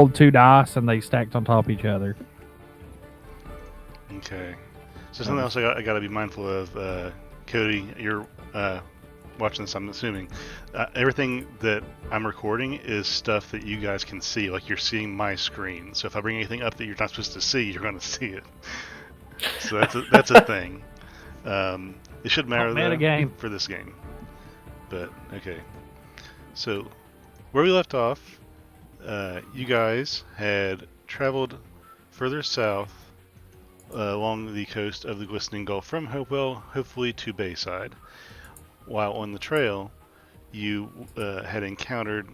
rolled 2 dice and they stacked on top of each other. Okay. So something else I got to be mindful of, Cody. You're watching this, I'm assuming. Everything that I'm recording is stuff that you guys can see. Like, you're seeing my screen. So if I bring anything up that you're not supposed to see, you're going to see it. So that's a thing. It should matter though for this game. But okay. So where we left off, you guys had traveled further south along the coast of the Glistening Gulf from Hopewell, hopefully to Bayside. While on the trail, you had encountered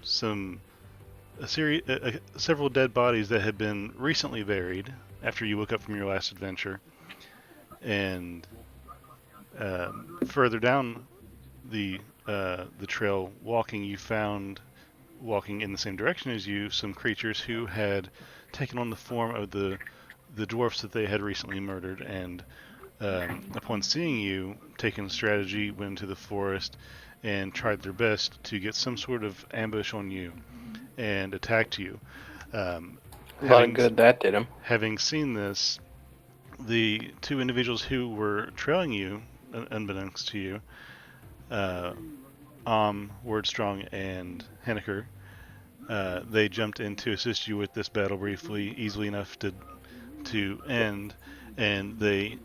several dead bodies that had been recently buried after you woke up from your last adventure. And further down the trail, you found, walking in the same direction as you, some creatures who had taken on the form of the dwarfs that they had recently murdered, and upon seeing you, taken strategy, went into the forest and tried their best to get some sort of ambush on you and attacked you. A lot of good that did him. Having seen this, the two individuals who were trailing you, unbeknownst to you, Wordstrong and Henniker, they jumped in to assist you with this battle briefly, easily enough to end, and they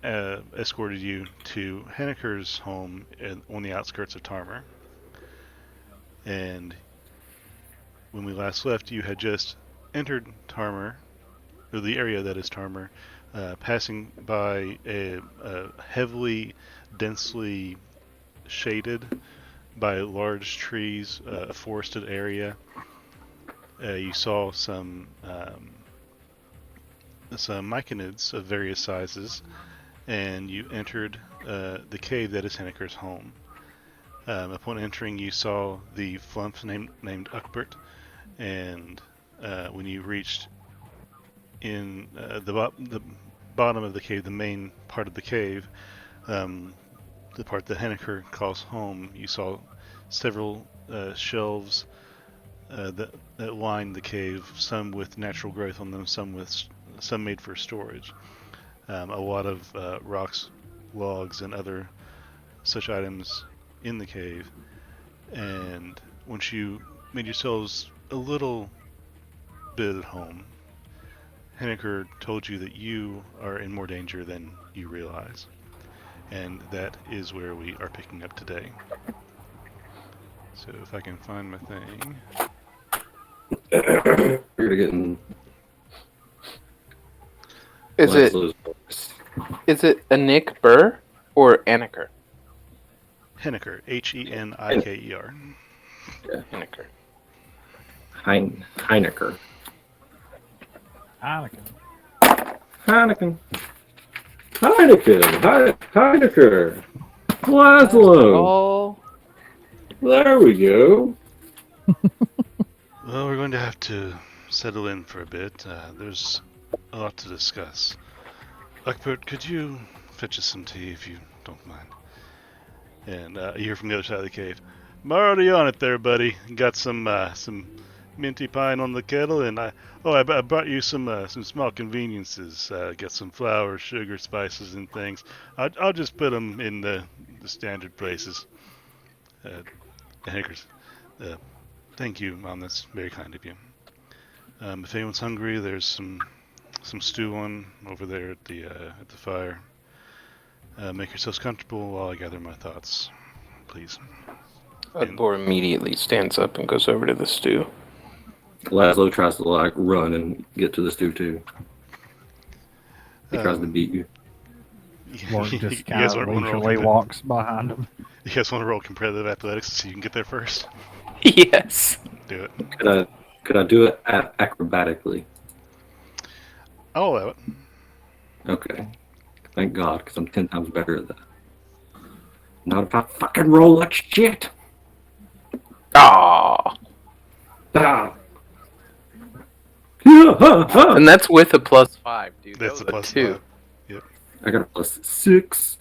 escorted you to Henniker's home on the outskirts of Tarmer. And when we last left, you had just entered Tarmer, or the area that is Tarmer, passing by a heavily, densely shaded by large trees, a forested area. You saw some myconids of various sizes, and you entered the cave that is Henniker's home. Upon entering, you saw the flump named Ugbor, and when you reached in the bottom of the cave, the main part of the cave, the part that Henniker calls home, you saw several shelves that lined the cave, some with natural growth on them, some made for storage. A lot of rocks, logs, and other such items in the cave. And once you made yourselves a little bit at home, Henniker told you that you are in more danger than you realize. And that is where we are picking up today. So if I can find my thing. We're getting. Is it a Nick Burr or Henniker? Henniker, Henniker. Yeah, Henniker. Heineken. Lazlo. There we go. Well, we're going to have to settle in for a bit. There's a lot to discuss. Ugbor, could you fetch us some tea if you don't mind? And you hear from the other side of the cave, "I'm already on it there, buddy. Got some minty pine on the kettle, and I brought you some small conveniences. Got some flour, sugar, spices, and things. I'll just put them in the standard places." Hankers, thank you, Mom. That's very kind of you. If anyone's hungry, there's some stew on over there at the fire. Make yourselves comfortable while I gather my thoughts, please. Ugbor immediately stands up and goes over to the stew. Lazlo tries to run and get to the stew too. He tries to beat you. Mark just kind of leisurely walks behind him. You guys want to roll competitive athletics so you can get there first? Yes. Do it. Could I do it acrobatically? I'll allow it. Okay. Thank God, because I'm 10 times better at that. Not if I fucking roll like shit. Ah. And that's with a +5, dude. That's a +2. 5. Yep. I got a +6.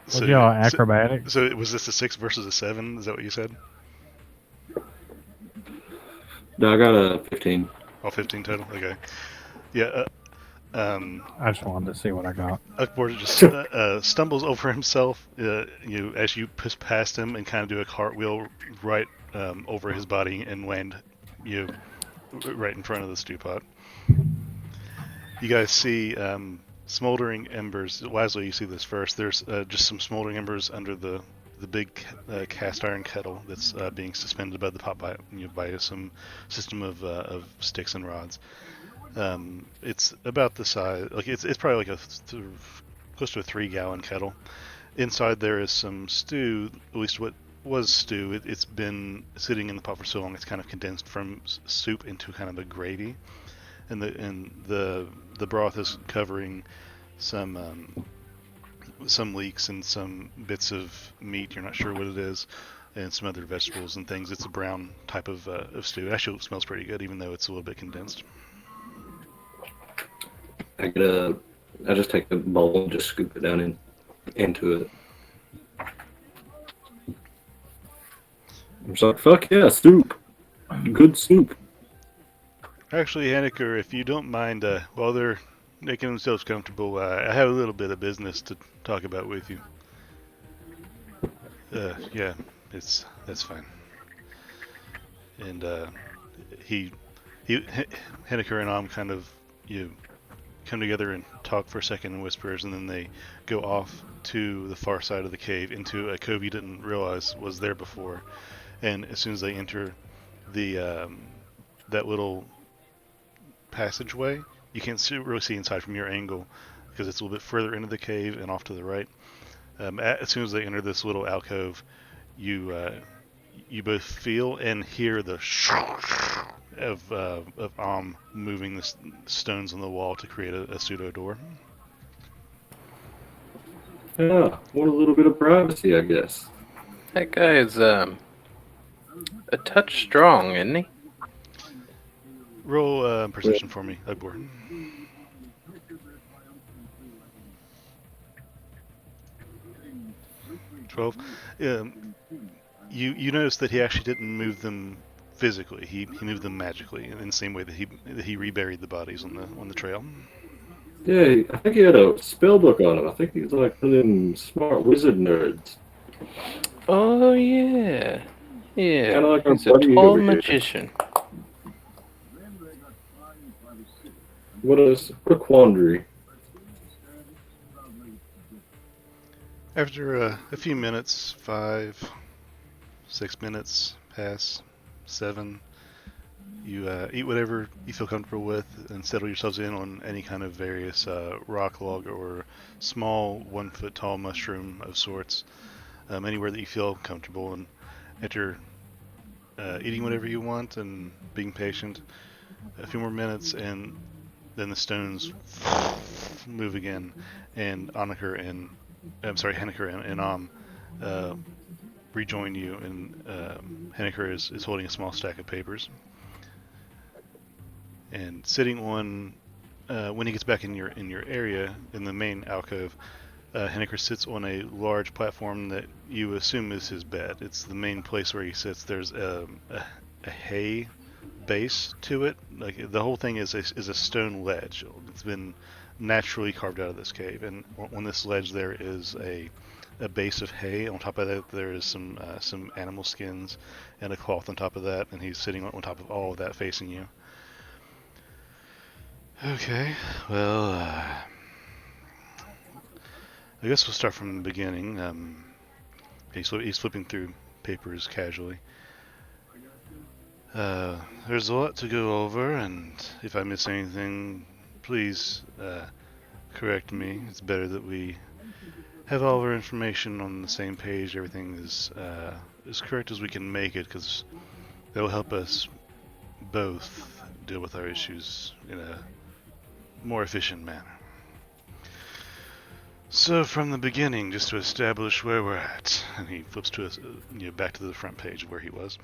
So, acrobatics. So was this a 6 versus a 7? Is that what you said? No, I got a 15. All 15 total? Okay. Yeah, I just wanted to see what I got. Ugbor just stumbles over himself as you push past him and kind of do a cartwheel right over his body and land you right in front of the stew pot. You guys see smoldering embers. Lazlo, you see this first. There's just some smoldering embers under the big cast iron kettle that's being suspended above the pot by some system of sticks and rods. It's about the size, like it's probably like close to a 3-gallon kettle. Inside there is some stew, at least what was stew. It's been sitting in the pot for so long, it's kind of condensed from soup into kind of a gravy, and the broth is covering some leeks and some bits of meat. You're not sure what it is, and some other vegetables and things. It's a brown type of stew. It actually smells pretty good, even though it's a little bit condensed. I just take the bowl and just scoop it down into it. I'm just like, fuck yeah, soup. Good soup. Actually, Henniker, if you don't mind, while they're making themselves comfortable, I have a little bit of business to talk about with you. Yeah, that's fine. And Henniker and Am kind of come together and talk for a second in whispers, and then they go off to the far side of the cave into a cove you didn't realize was there before. And as soon as they enter the that little passageway, you can't really see inside from your angle because it's a little bit further into the cave and off to the right. As soon as they enter this little alcove, you both feel and hear the of moving the stones on the wall to create a pseudo door. Yeah, want a little bit of privacy, I guess. That guy is a touch strong, isn't he? Roll perception for me, Ugbor. 12. You notice that he actually didn't move them physically. He moved them magically in the same way that he reburied the bodies on the trail. Yeah, I think he had a spell book on him. I think he's like one of them smart wizard nerds. Oh yeah, yeah. Kinda like He's our a buddy tall over here. magician. What a quandary. After a few minutes, 5, 6 minutes pass, 7. You eat whatever you feel comfortable with and settle yourselves in on any kind of various rock log or small 1-foot tall mushroom of sorts, anywhere that you feel comfortable. And after eating whatever you want and being patient, a few more minutes, and then the stones move again, and Henniker and Am rejoin you, and Henniker is holding a small stack of papers. And sitting on, when he gets back in your area, in the main alcove, Henniker sits on a large platform that you assume is his bed. It's the main place where he sits. There's a hay base to it. Like the whole thing is a stone ledge. It's been naturally carved out of this cave, and on this ledge there is a base of hay. On top of that there is some animal skins and a cloth on top of that, and he's sitting on top of all of that facing you. Okay, well, I guess we'll start from the beginning. He's flipping through papers casually. There's a lot to go over, and if I miss anything, please correct me. It's better that we have all of our information on the same page. Everything is as correct as we can make it, because that will help us both deal with our issues in a more efficient manner. So from the beginning, just to establish where we're at, and he flips to us, back to the front page of where he was.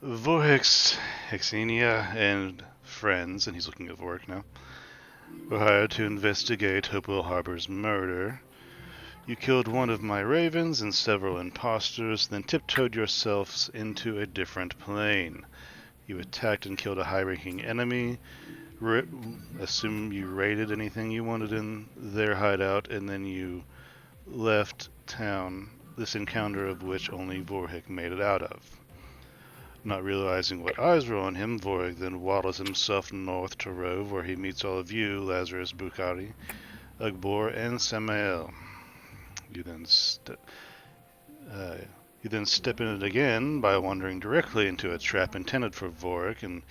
Vorhik, Hexenia, and friends, and he's looking at Vorhik now, were hired to investigate Hopewell Harbor's murder. You killed one of my ravens and several impostors, then tiptoed yourselves into a different plane. You attacked and killed a high-ranking enemy. Assume you raided anything you wanted in their hideout, and then you left town, this encounter of which only Vorhik made it out of. Not realizing what eyes were on him, Vorhik then waddles himself north to Rove, where he meets all of you, Lazarus, Bukhari, Ugbor, and Sammael. You then step in it again by wandering directly into a trap intended for Vorhik and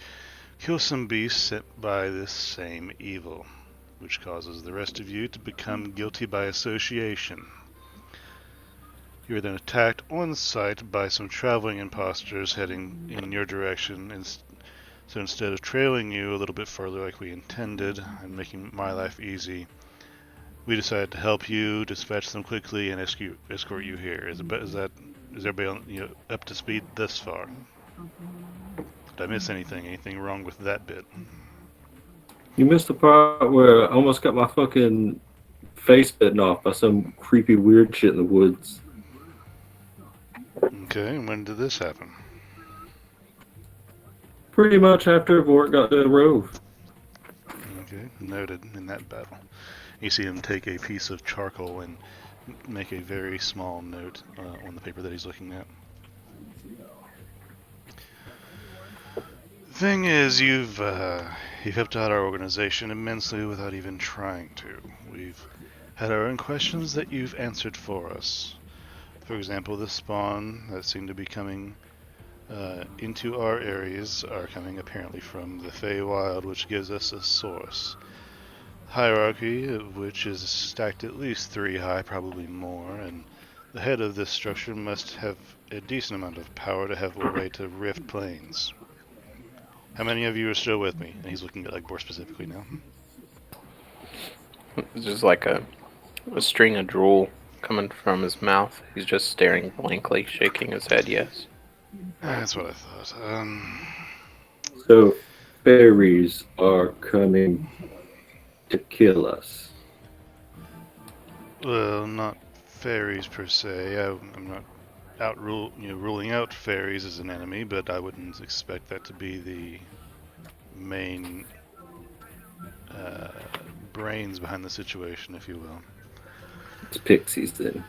kill some beasts sent by this same evil, which causes the rest of you to become guilty by association. You are then attacked on sight by some traveling impostors heading in your direction, and so instead of trailing you a little bit further like we intended and making my life easy, we decided to help you, dispatch them quickly, and escort you here. Is everybody up to speed thus far? Did I miss anything? Anything wrong with that bit? You missed the part where I almost got my fucking face bitten off by some creepy weird shit in the woods. Okay, and when did this happen? Pretty much after Vork got to Rove. Okay, noted in that battle. You see him take a piece of charcoal and make a very small note on the paper that he's looking at. Thing is, you've helped out our organization immensely without even trying to. We've had our own questions that you've answered for us. For example, the spawn that seem to be coming into our areas are coming apparently from the Feywild, which gives us a source. Hierarchy of which is stacked at least 3 high, probably more, and the head of this structure must have a decent amount of power to have a way to rift planes. How many of you are still with me? And he's looking at Ugbor specifically now. It's just like a string of drool coming from his mouth. He's just staring blankly, shaking his head yes. That's what I thought. So, fairies are coming to kill us. Well, not fairies per se. I'm not ruling out fairies as an enemy, but I wouldn't expect that to be the main brains behind the situation, if you will. It's pixies then.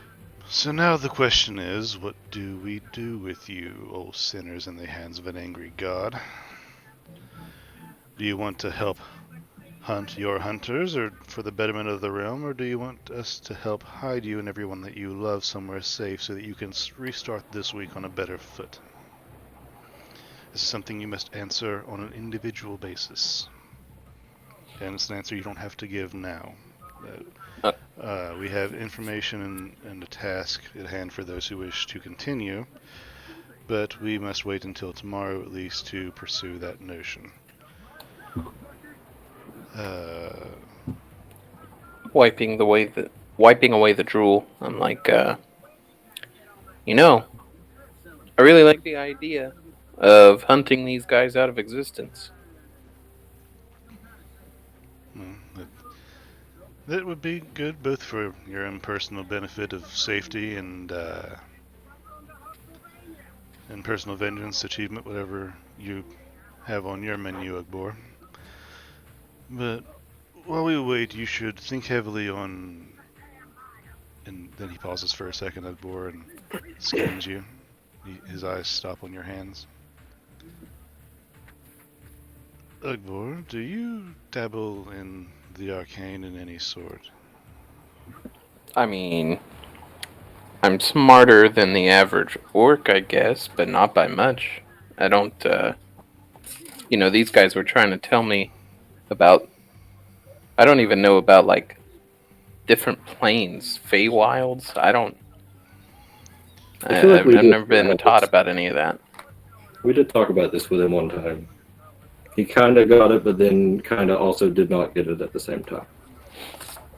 So now the question is, what do we do with you, old sinners in the hands of an angry god? Do you want to help hunt your hunters, or for the betterment of the realm, or do you want us to help hide you and everyone that you love somewhere safe so that you can restart this week on a better foot? This is something you must answer on an individual basis. And it's an answer you don't have to give now. We have information and a task at hand for those who wish to continue, but we must wait until tomorrow at least to pursue that notion. Wiping away the drool. I'm like, I really like the idea of hunting these guys out of existence. That would be good both for your own personal benefit of safety and personal vengeance, achievement, whatever you have on your menu, Ugbor. But while we wait, you should think heavily on... And then he pauses for a second, Ugbor, and scans you. His eyes stop on your hands. Ugbor, do you dabble in the arcane in any sort? I mean, I'm smarter than the average orc, I guess, but not by much. I don't, these guys were trying to tell me about... I don't even know about, like, different planes, Feywilds. I feel like I've never been taught about any of that. We did talk about this with him one time. He kind of got it, but then kind of also did not get it at the same time.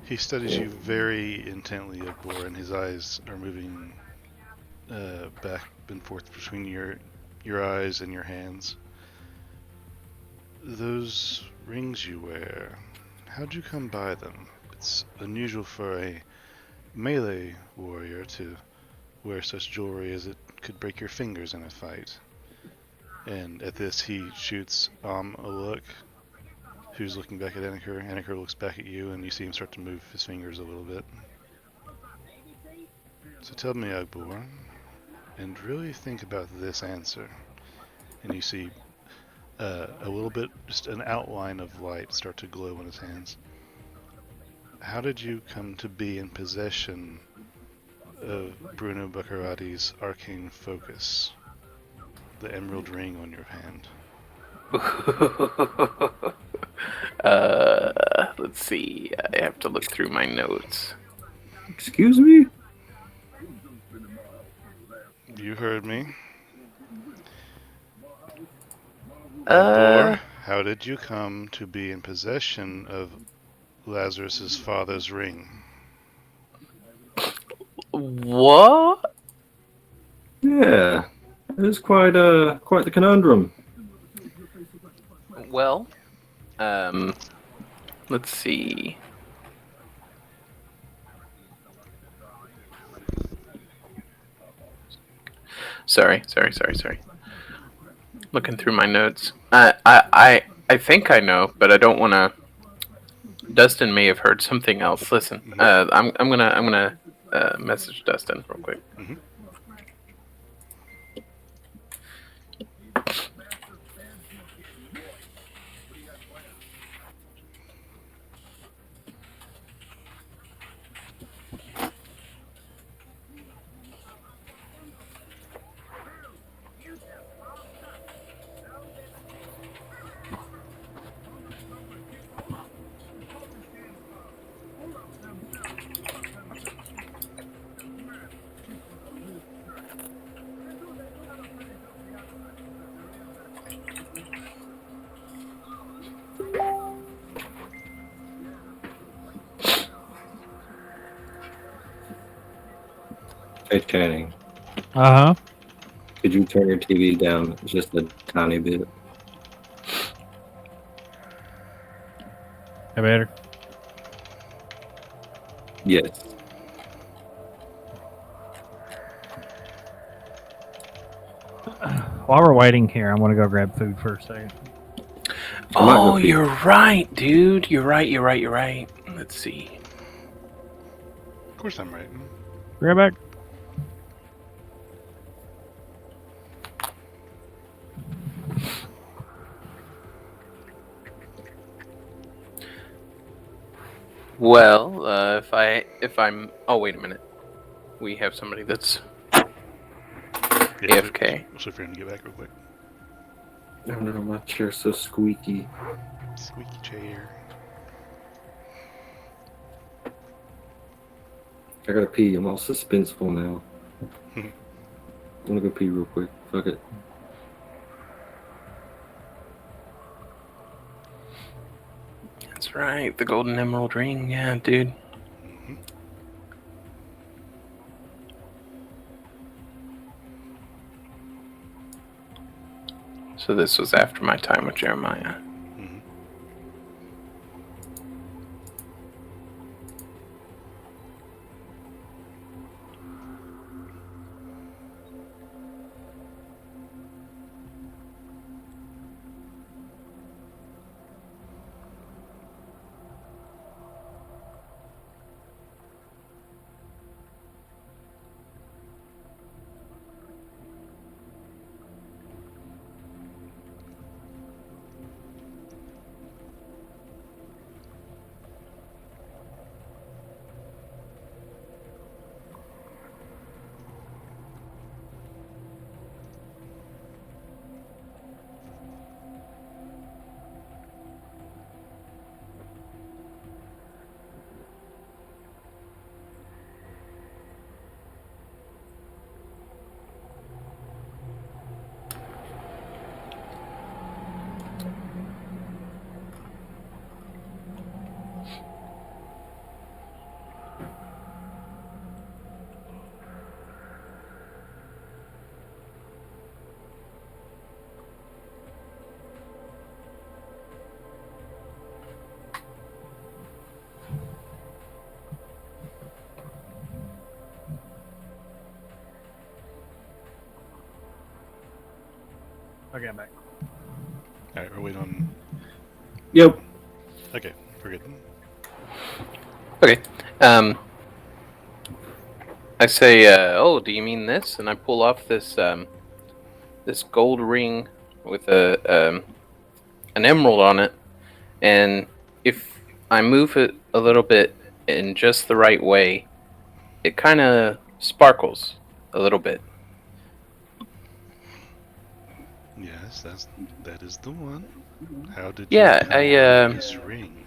He studies you very intently, Ugbor, and his eyes are moving back and forth between your eyes and your hands. Those rings you wear, how'd you come by them? It's unusual for a melee warrior to wear such jewelry as it could break your fingers in a fight. And at this, he shoots a look. Who's looking back at Anaker? Anaker looks back at you, and you see him start to move his fingers a little bit. So tell me, Ugbor, and really think about this answer. And you see a little bit, just an outline of light start to glow in his hands. How did you come to be in possession of Bruno Baccarati's arcane focus, the emerald ring on your hand? Let's see. I have to look through my notes. Excuse me? You heard me. Ugbor, how did you come to be in possession of Lazarus's father's ring? What? Yeah, it is quite the conundrum. Well, let's see. Sorry. Looking through my notes. I think I know, but I don't want to. Dustin may have heard something else. Listen, I'm gonna message Dustin real quick. Mm-hmm. Hey, Channing, Uh huh. could you turn your TV down just a tiny bit? I better. Yes. While we're waiting here, I'm gonna go grab food for a second. Oh, you're right, dude. You're right. Let's see. Of course I'm right. Be right back. Well, if I'm. Oh, wait a minute. We have somebody that's AFK. So for him to get back real quick. No, my chair's so squeaky. Squeaky chair. I gotta pee. I'm all suspenseful now. I'm gonna go pee real quick. Fuck it. That's right. The golden emerald ring. Yeah, dude. Mm-hmm. So this was after my time with Jeremiah. Mm-hmm. Okay, I'm back. Alright, we're waiting on... Yep. Okay, we're good. Okay. I say, oh, do you mean this? And I pull off this this gold ring with an emerald on it, and if I move it a little bit in just the right way, it kind of sparkles a little bit. Yes, that is the one. How did Yeah, you come by this ring?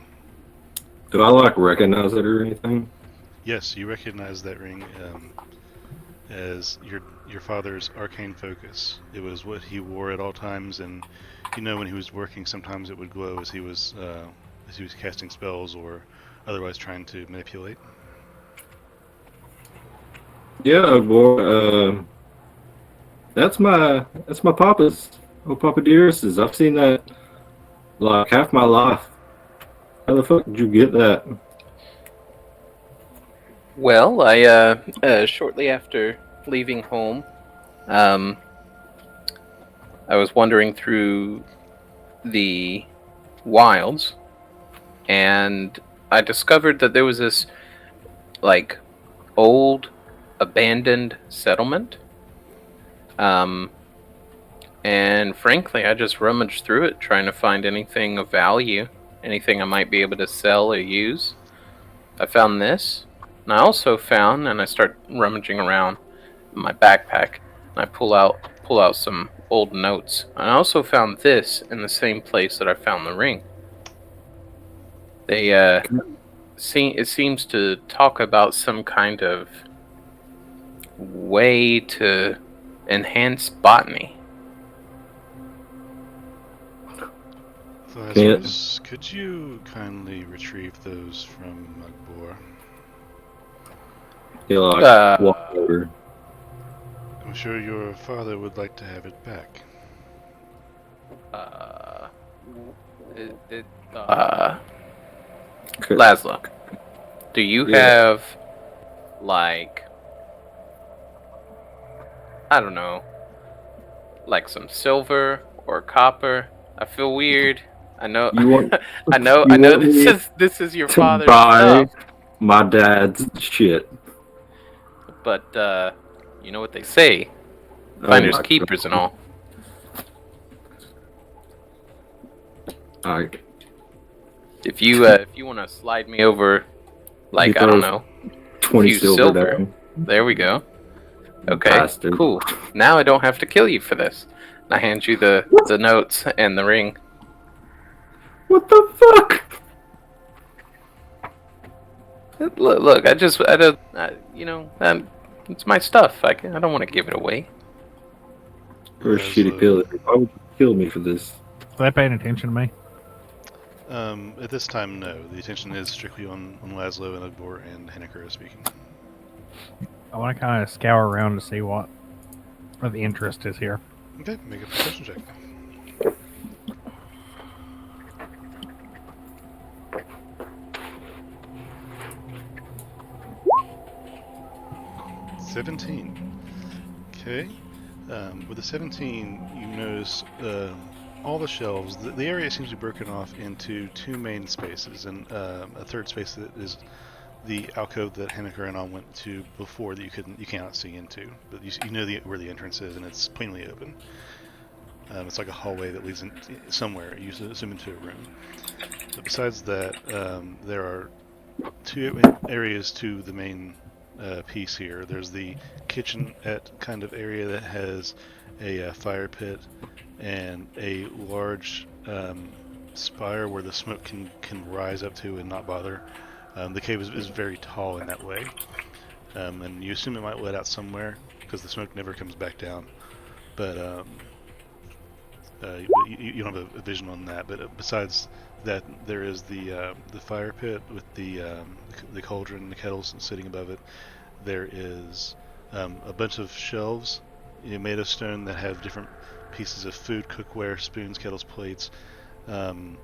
Do I like recognize it or anything? Yes, you recognize that ring as your father's arcane focus. It was what he wore at all times, and when he was working, sometimes it would glow as he was casting spells or otherwise trying to manipulate. Yeah, Ugbor. That's my papa's. Oh, Papa Dearest's. I've seen that like half my life. How the fuck did you get that? Well, I shortly after leaving home, I was wandering through the wilds, and I discovered that there was this like old abandoned settlement. And frankly, I just rummaged through it trying to find anything of value, anything I might be able to sell or use. I found this, and I also found, and I start rummaging around in my backpack, and I pull out some old notes. I also found this in the same place that I found the ring. They it seems to talk about some kind of way to enhance botany. Lazarus, could you kindly retrieve those from Ugbor? He like walk over. I'm sure your father would like to have it back. Lazlo, do you have, like, I don't know, like some silver or copper? I feel weird. I know. I know. This is your father's stuff. My dad's shit. But you know what they say: finders keepers and all. Alright. If you want to slide me over, like, I don't know, 20 few silver. down. There we go. Okay, Bastard. cool. Now I don't have to kill you for this. I hand you the notes and the ring. What the fuck? Look, it's my stuff. I don't want to give it away. You're a shitty pillar. Why would you kill me for this? Are they paying attention to me? At this time, no. The attention is strictly on Lazlo and Ugbor, and Henniker is speaking. I want to kind of scour around to see what the interest is here. Okay, make a perception check. Okay. With the 17, you notice all the shelves. The area seems to be broken off into two main spaces, and a third space that is the alcove that Henniker and I went to before that you cannot see into, but you know where the entrance is, and it's plainly open. It's like a hallway that leads in somewhere. You assume into a room. But besides that, there are two areas to the main piece here. There's the kitchenette kind of area that has a fire pit and a large spire where the smoke can rise up to and not bother. The cave is very tall in that way, and you assume it might let out somewhere because the smoke never comes back down. But you don't have a vision on that. But besides that, there is the fire pit with the cauldron and the kettles sitting above it. There is a bunch of shelves made of stone that have different pieces of food, cookware, spoons, kettles, plates, and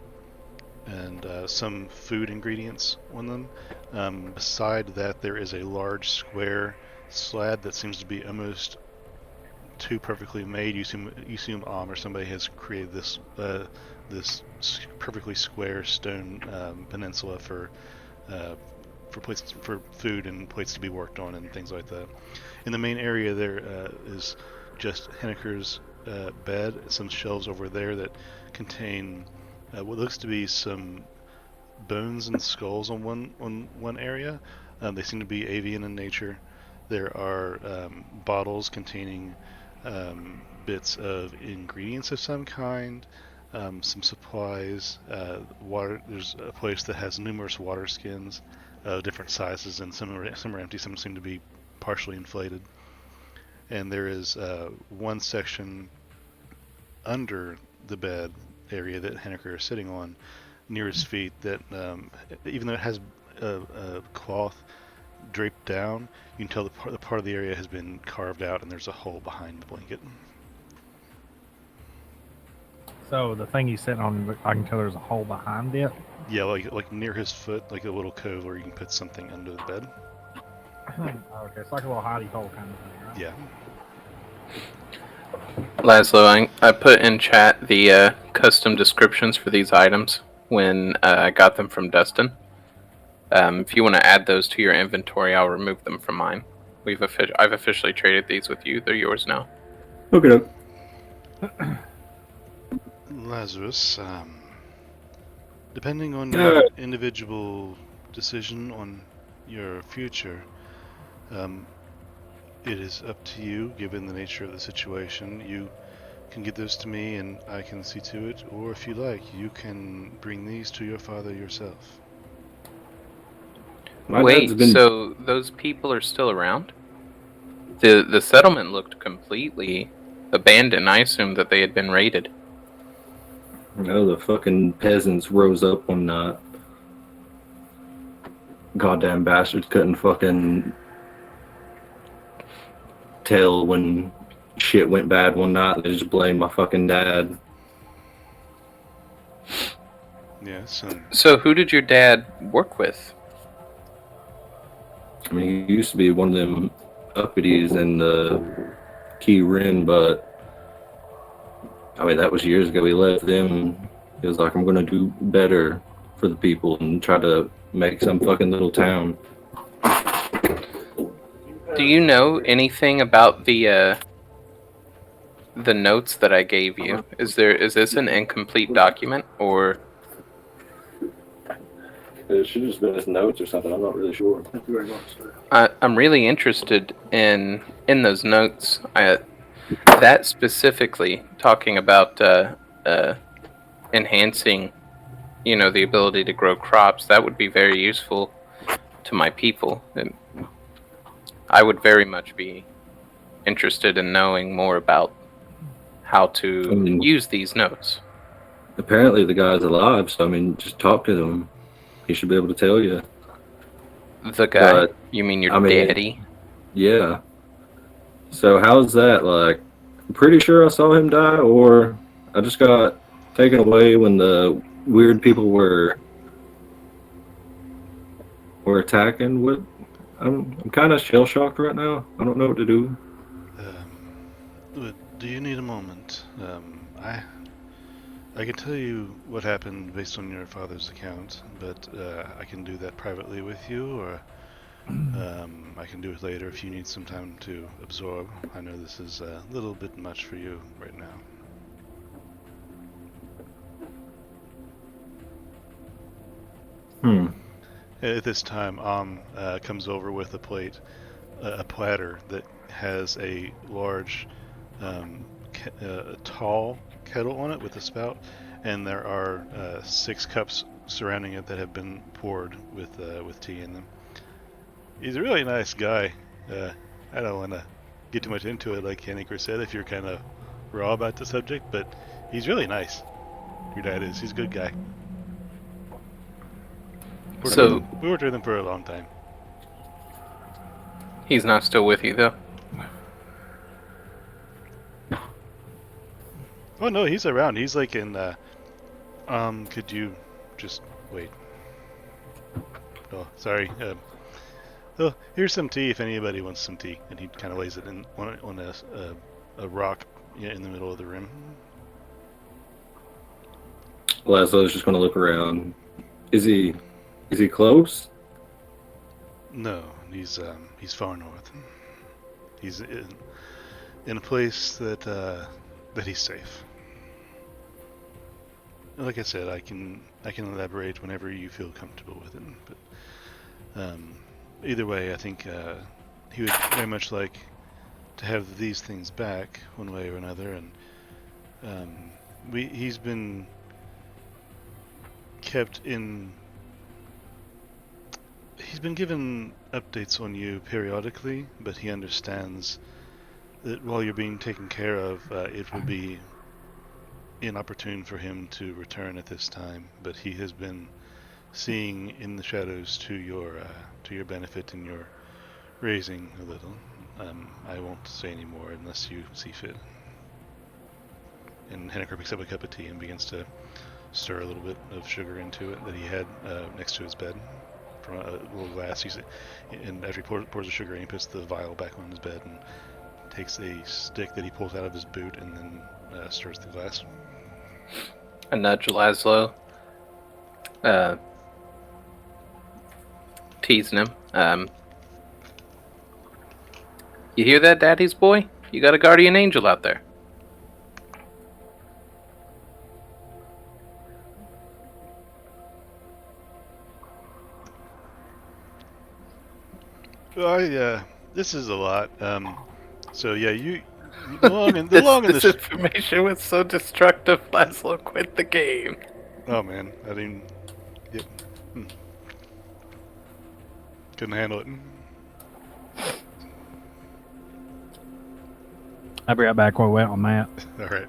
some food ingredients on them. Beside that, there is a large square slab that seems to be almost too perfectly made. You assume or somebody has created this perfectly square stone peninsula for places for food and plates to be worked on and things like that. In the main area there is just Henniker's bed, some shelves over there that contain what looks to be some bones and skulls on one area. They seem to be avian in nature. There are bottles containing bits of ingredients of some kind, some supplies, water. There's a place that has numerous water skins of different sizes, and some are empty, some seem to be partially inflated. And there is one section under the bed area that Henniker is sitting on near his feet that, even though it has a cloth draped down, you can tell the part of the area has been carved out and there's a hole behind the blanket. So the thing he's sitting on, I can tell there's a hole behind it. Yeah, like near his foot, like a little cove where you can put something under the bed. Okay, it's like a little hidey hole kind of thing, right? Yeah. Lazlo, I put in chat the custom descriptions for these items when I got them from Dustin. If you want to add those to your inventory, I'll remove them from mine. I've officially traded these with you. They're yours now. Okay. Lazarus, depending on your individual decision on your future, it is up to you, given the nature of the situation. You can get those to me and I can see to it, or if you like, you can bring these to your father yourself. Wait, so those people are still around? The settlement looked completely abandoned. I assumed that they had been raided. No, the fucking peasants rose up one night. Goddamn bastards couldn't fucking tell when shit went bad one night. They just blamed my fucking dad. Yeah, So who did your dad work with? I mean, he used to be one of them uppitys in the Key Rin, but I mean, that was years ago. He left them. He was like, I'm going to do better for the people and try to make some fucking little town. Do you know anything about the notes that I gave you? Is this an incomplete document, or? It should have just been his notes or something. I'm not really sure. Thank you very much, sir. I'm really interested in those notes. That specifically talking about enhancing, the ability to grow crops. That would be very useful to my people. And I would very much be interested in knowing more about how to use these notes. Apparently the guy's alive, so I mean, just talk to him. He should be able to tell you. The guy? But, you mean your daddy? Yeah. So how's that? Like, I'm pretty sure I saw him die, or I just got taken away when the weird people were attacking. What? I'm kind of shell shocked right now. I don't know what to do. Do you need a moment? I can tell you what happened based on your father's account, but I can do that privately with you, or I can do it later if you need some time to absorb. I know this is a little bit much for you right now. At this time, comes over with a plate, a platter that has a large, tall kettle on it with a spout, and there are 6 cups surrounding it that have been poured with tea in them. He's a really nice guy. I don't want to get too much into it, like Henniker said, if you're kind of raw about the subject, but he's really nice. Your dad is. He's a good guy. We worked with him for a long time. He's not still with you, though? Oh no, he's around. He's like in, could you just wait? Oh, sorry. Oh, here's some tea if anybody wants some tea. And he kind of lays it in on a rock in the middle of the rim. Lazlo's just going to look around. Is he close? No, he's far north. He's in a place that he's safe. Like I said, I can elaborate whenever you feel comfortable with it. But either way, I think he would very much like to have these things back one way or another, and he's been kept in. He's been given updates on you periodically, but he understands that while you're being taken care of, it would be inopportune for him to return at this time. But he has been seeing in the shadows to your benefit and your raising a little. I won't say any more unless you see fit. And Henniker picks up a cup of tea and begins to stir a little bit of sugar into it that he had next to his bed from a little glass. And after he pours the sugar in, he puts the vial back on his bed and takes a stick that he pulls out of his boot and then stirs the glass. I nudge Lazlo, teasing him. You hear that, Daddy's boy? You got a guardian angel out there. This is a lot. So yeah, the long and the this information was so destructive. Lazlo quit the game. Oh man, I didn't. Yep. Couldn't handle it. I'll be right back while we wait on that. All right.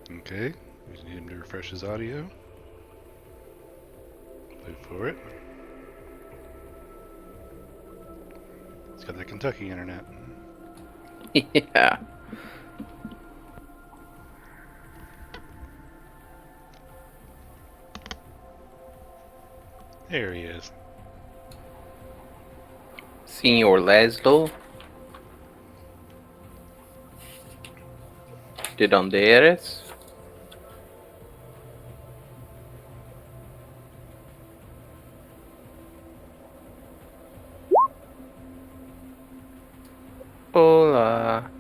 Okay, we just need him to refresh his audio. Wait for it. He's got that Kentucky internet. Yeah. There he is. Senor Lazlo. ¿De dónde eres? Hola.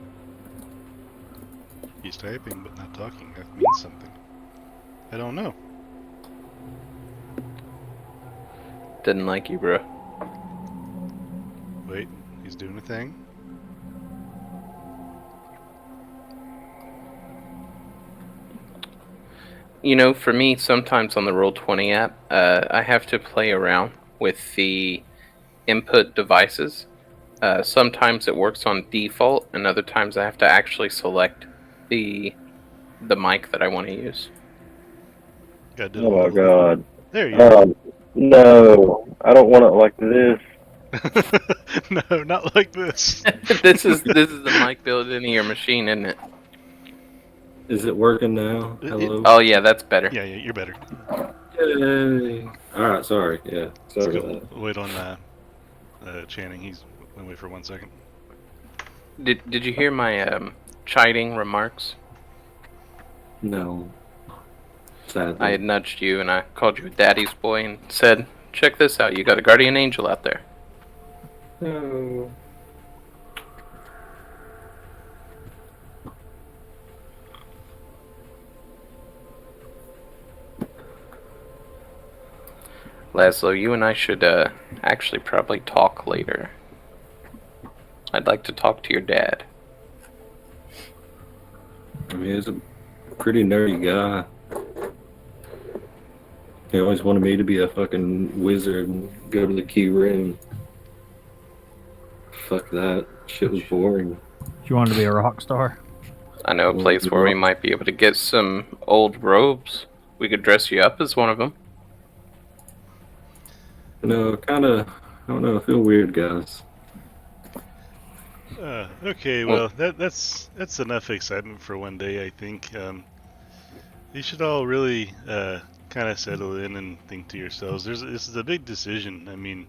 He's typing but not talking. That means something. I don't know. Didn't like you, bro. Wait, he's doing a thing. You know, for me, sometimes on the Roll20 app, I have to play around with the input devices. Sometimes it works on default, and other times I have to actually select the mic that I want to use. Oh my god. There you go. No, I don't want it like this. No, not like this. This is the mic built into your machine, isn't it? Is it working now? Hello? Oh yeah, that's better. Yeah, you're better. Yay. Alright, sorry. Yeah, sorry Let's about go. that. Wait on Channing. He's gonna wait for 1 second. Did you hear my chiding remarks? No. Sadly. I had nudged you and I called you a daddy's boy and said, "Check this out. You got a guardian angel out there." No. Lazlo, you and I should actually probably talk later. I'd like to talk to your dad. I mean, he's a pretty nerdy guy. He always wanted me to be a fucking wizard and go to the key ring. Fuck that. Shit was boring. You wanted to be a rock star? I know a Well, place where we well- might be able to get some old robes. We could dress you up as one of them. No, kind of. I don't know. I feel weird, guys. Okay, well, that's enough excitement for one day, I think. You should all really kind of settle in and think to yourselves. This is a big decision. I mean,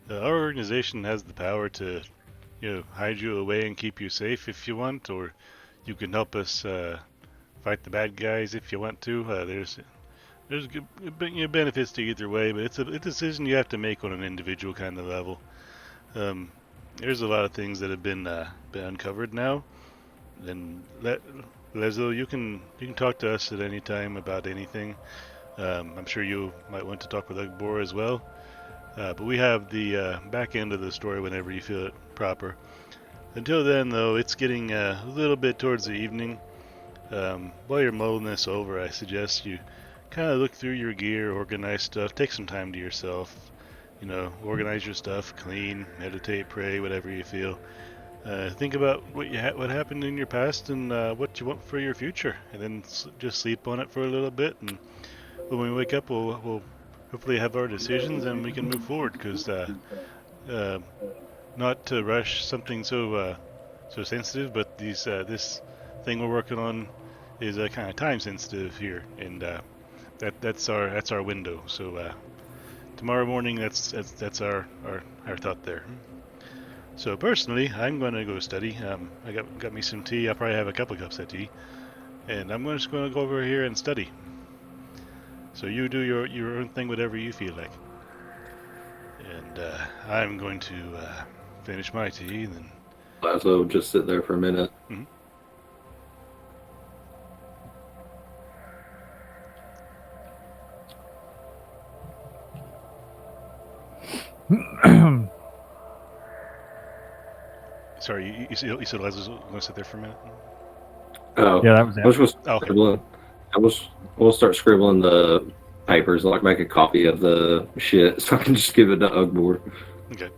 our organization has the power to, hide you away and keep you safe if you want, or you can help us fight the bad guys if you want to. There's good, benefits to either way, but it's a decision you have to make on an individual kind of level. There's a lot of things that have been uncovered now, and Lazlo, you can talk to us at any time about anything. I'm sure you might want to talk with Ugbor as well. But we have the back end of the story whenever you feel it proper. Until then, though, it's getting a little bit towards the evening. While you're mulling this over, I suggest you kind of look through your gear, organize stuff, take some time to yourself. Organize your stuff, clean, meditate, pray, whatever you feel. Think about what happened in your past and what you want for your future, and then just sleep on it for a little bit. And when we wake up, we'll hopefully have our decisions and we can move forward. Because not to rush something so sensitive, but this thing we're working on is kind of time sensitive here, and that's our window. So tomorrow morning, that's our thought there. So personally, I'm going to go study. I got me some tea. I'll probably have a couple cups of tea, and I'm just going to go over here and study. So you do your own thing, whatever you feel like. And I'm going to finish my tea, and then Lazlo, just sit there for a minute. Mhm. Sorry, you said Lazlo's going to sit there for a minute? Oh, Yeah, that was it. I was just Okay. scribbling. We'll start scribbling the papers, like make a copy of the shit, so I can just give it to Ugbor. Okay.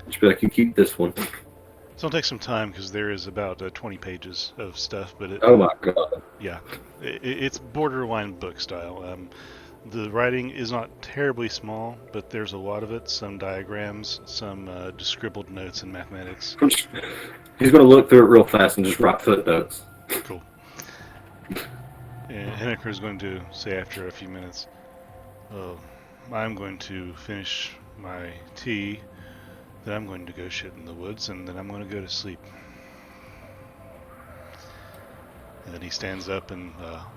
Just be like, you keep this one. So it'll take some time because there is about 20 pages of stuff, but Oh my god. yeah, it's borderline book style. The writing is not terribly small, but there's a lot of it. Some diagrams, some just scribbled notes in mathematics. He's gonna look through it real fast and just write footnotes. Cool. And Henniker is going to say after a few minutes, "Oh, I'm going to finish my tea, then I'm going to go shit in the woods, and then I'm going to go to sleep." And then he stands up and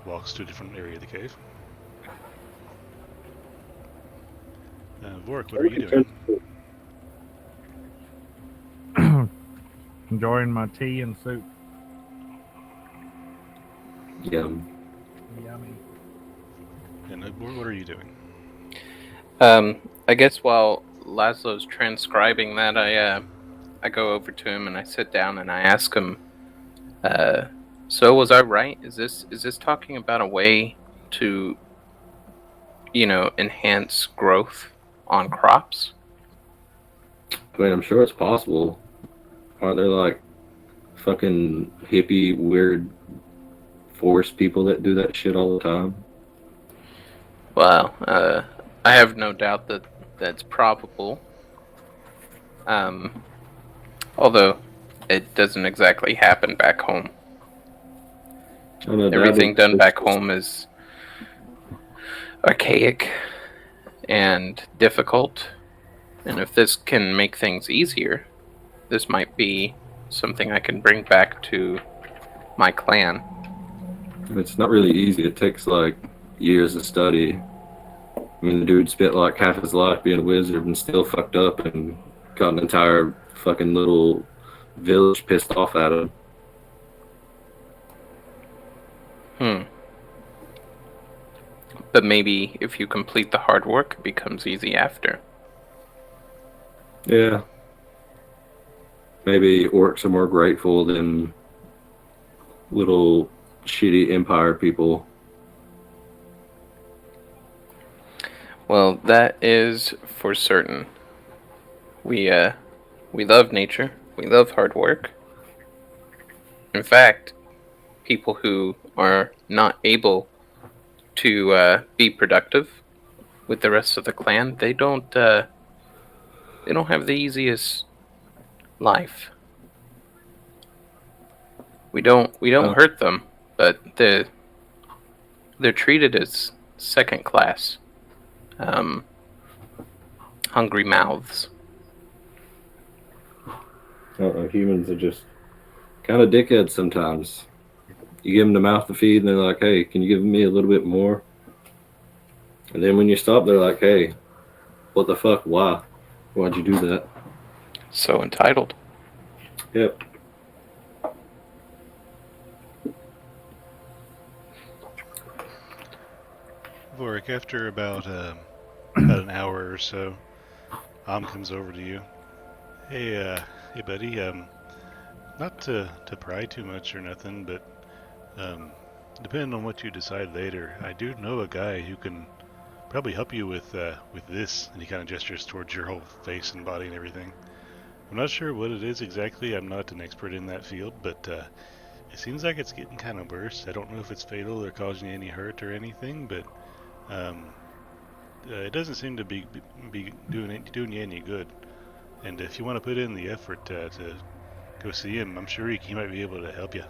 walks to a different area of the cave. Vorhik, what are you doing? Enjoying my tea and soup. Yum. Yummy. And Ugbor, what are you doing? I guess while Lazlo's transcribing that, I go over to him and I sit down and I ask him, so was I right? Is this talking about a way to, enhance growth on crops? I mean, I'm sure it's possible. Aren't there like fucking hippie, weird forest people that do that shit all the time? Well, I have no doubt that that's probable. Although it doesn't exactly happen back home. I don't know, Dad Everything was- done back home is archaic and difficult. And if this can make things easier, this might be something I can bring back to my clan. It's not really easy. It takes like years of study. I mean, the dude spent like half his life being a wizard and still fucked up and got an entire fucking little village pissed off at him. But maybe if you complete the hard work, it becomes easy after. Yeah. maybe orcs are more grateful than little shitty empire people. Well, that is for certain. We love nature. We love hard work. In fact, people who are not able to be productive with the rest of the clan, they don't have the easiest life. We don't hurt them, but they're treated as second class, um, hungry mouths. I don't know, humans are just kind of dickheads sometimes. You give them the mouth to feed, and they're like, "Hey, can you give me a little bit more?" And then when you stop, they're like, "Hey, what the fuck? Why? Why'd you do that?" So entitled. Yep. Vorhik, after about an hour or so, comes over to you. Hey, buddy. Not to pry too much or nothing, but depending on what you decide later, I do know a guy who can probably help you with this. And he kind of gestures towards your whole face and body and everything. I'm not sure what it is exactly. I'm not an expert in that field, but it seems like it's getting kind of worse. I don't know if it's fatal or causing you any hurt or anything, but it doesn't seem to be doing you any good. And if you want to put in the effort to go see him, I'm sure he might be able to help you.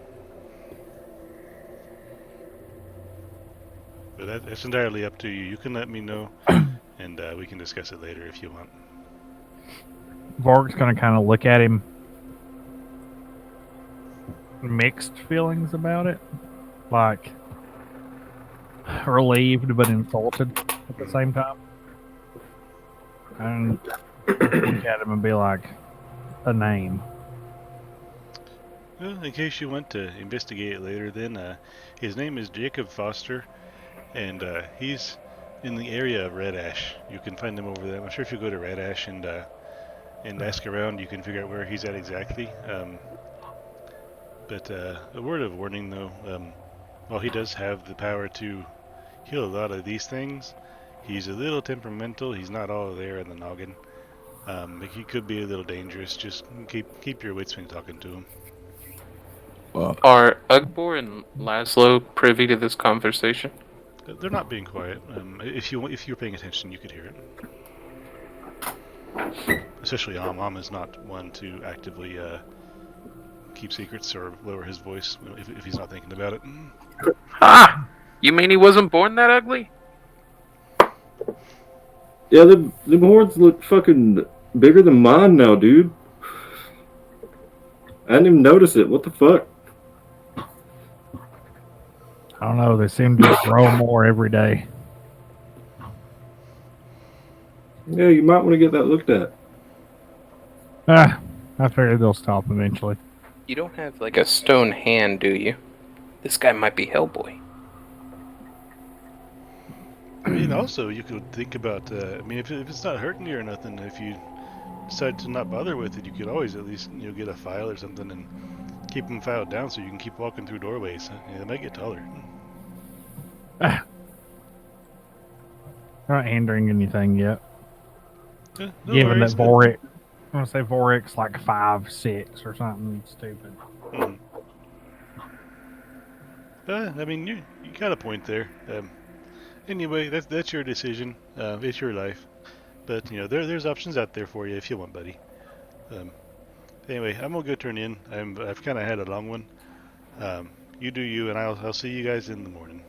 But that's entirely up to you. You can let me know, and we can discuss it later if you want. Vork's gonna kind of look at him, mixed feelings about it, like relieved but insulted at the same time, and look at him and be like, "A name." Well, in case you want to investigate it later, then his name is Jacob Foster, and he's in the area of Red Ash. You can find him over there. I'm sure if you go to Red Ash and ask around, you can figure out where he's at exactly. But a word of warning, though, while he does have the power to heal a lot of these things, he's a little temperamental. He's not all there in the noggin. He could be a little dangerous. Just keep your wits when you're talking to him. Well, Are Ugbor and Lazlo privy to this conversation? They're not being quiet. If you're paying attention, you could hear it. Especially Am is not one to actively keep secrets or lower his voice if he's not thinking about it. Ah! You mean he wasn't born that ugly? Yeah, the horns look fucking bigger than mine now, dude. I didn't even notice it. What the fuck? I don't know. They seem to grow more every day. Yeah, you might want to get that looked at. I figured they'll stop eventually. You don't have like a stone hand, do you? This guy might be Hellboy. I mean, also you could think about. If it's not hurting you or nothing, if you decide to not bother with it, you could always at least get a file or something and keep them filed down so you can keep walking through doorways. They might get taller. They're not hindering anything yet. No Given worries, that Vorhik, I'm gonna say Vorhik's like 5'6" or something stupid. You got a point there. Anyway, that's your decision. It's your life. But there's options out there for you if you want, buddy. Anyway, I'm gonna go turn in. I've kind of had a long one. You do you, and I'll see you guys in the morning.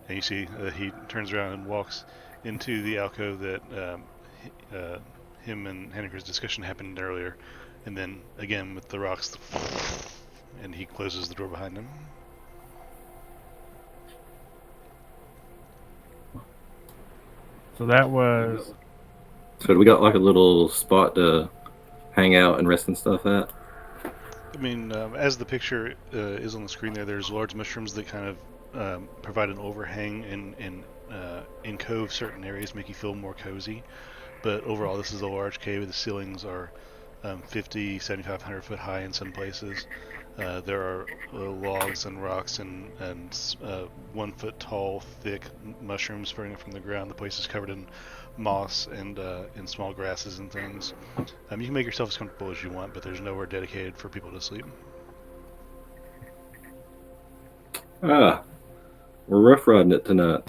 And you see he turns around and walks into the alcove that him and Henniker's discussion happened earlier, and then again with the rocks, and he closes the door behind him. So that was. So we got like a little spot to hang out and rest and stuff at. I mean, as the picture is on the screen there's large mushrooms that kind of provide an overhang and encove certain areas, make you feel more cozy. But overall, this is a large cave. The ceilings are 50, 7,500 foot high in some places. There are logs and rocks and 1 foot tall, thick mushrooms sprouting from the ground. The place is covered in moss and in small grasses and things. You can make yourself as comfortable as you want, but there's nowhere dedicated for people to sleep. Ah, we're rough riding it tonight.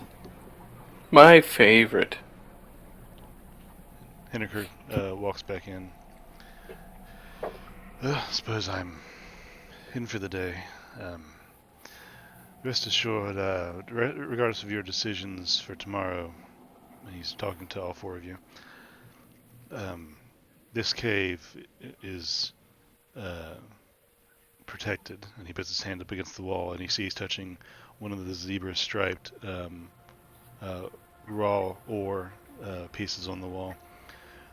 My favorite. Henniker walks back in. Suppose I'm in for the day. Rest assured, regardless of your decisions for tomorrow, and he's talking to all 4 of you, this cave is protected. And he puts his hand up against the wall, and he sees touching one of the zebra-striped raw ore pieces on the wall.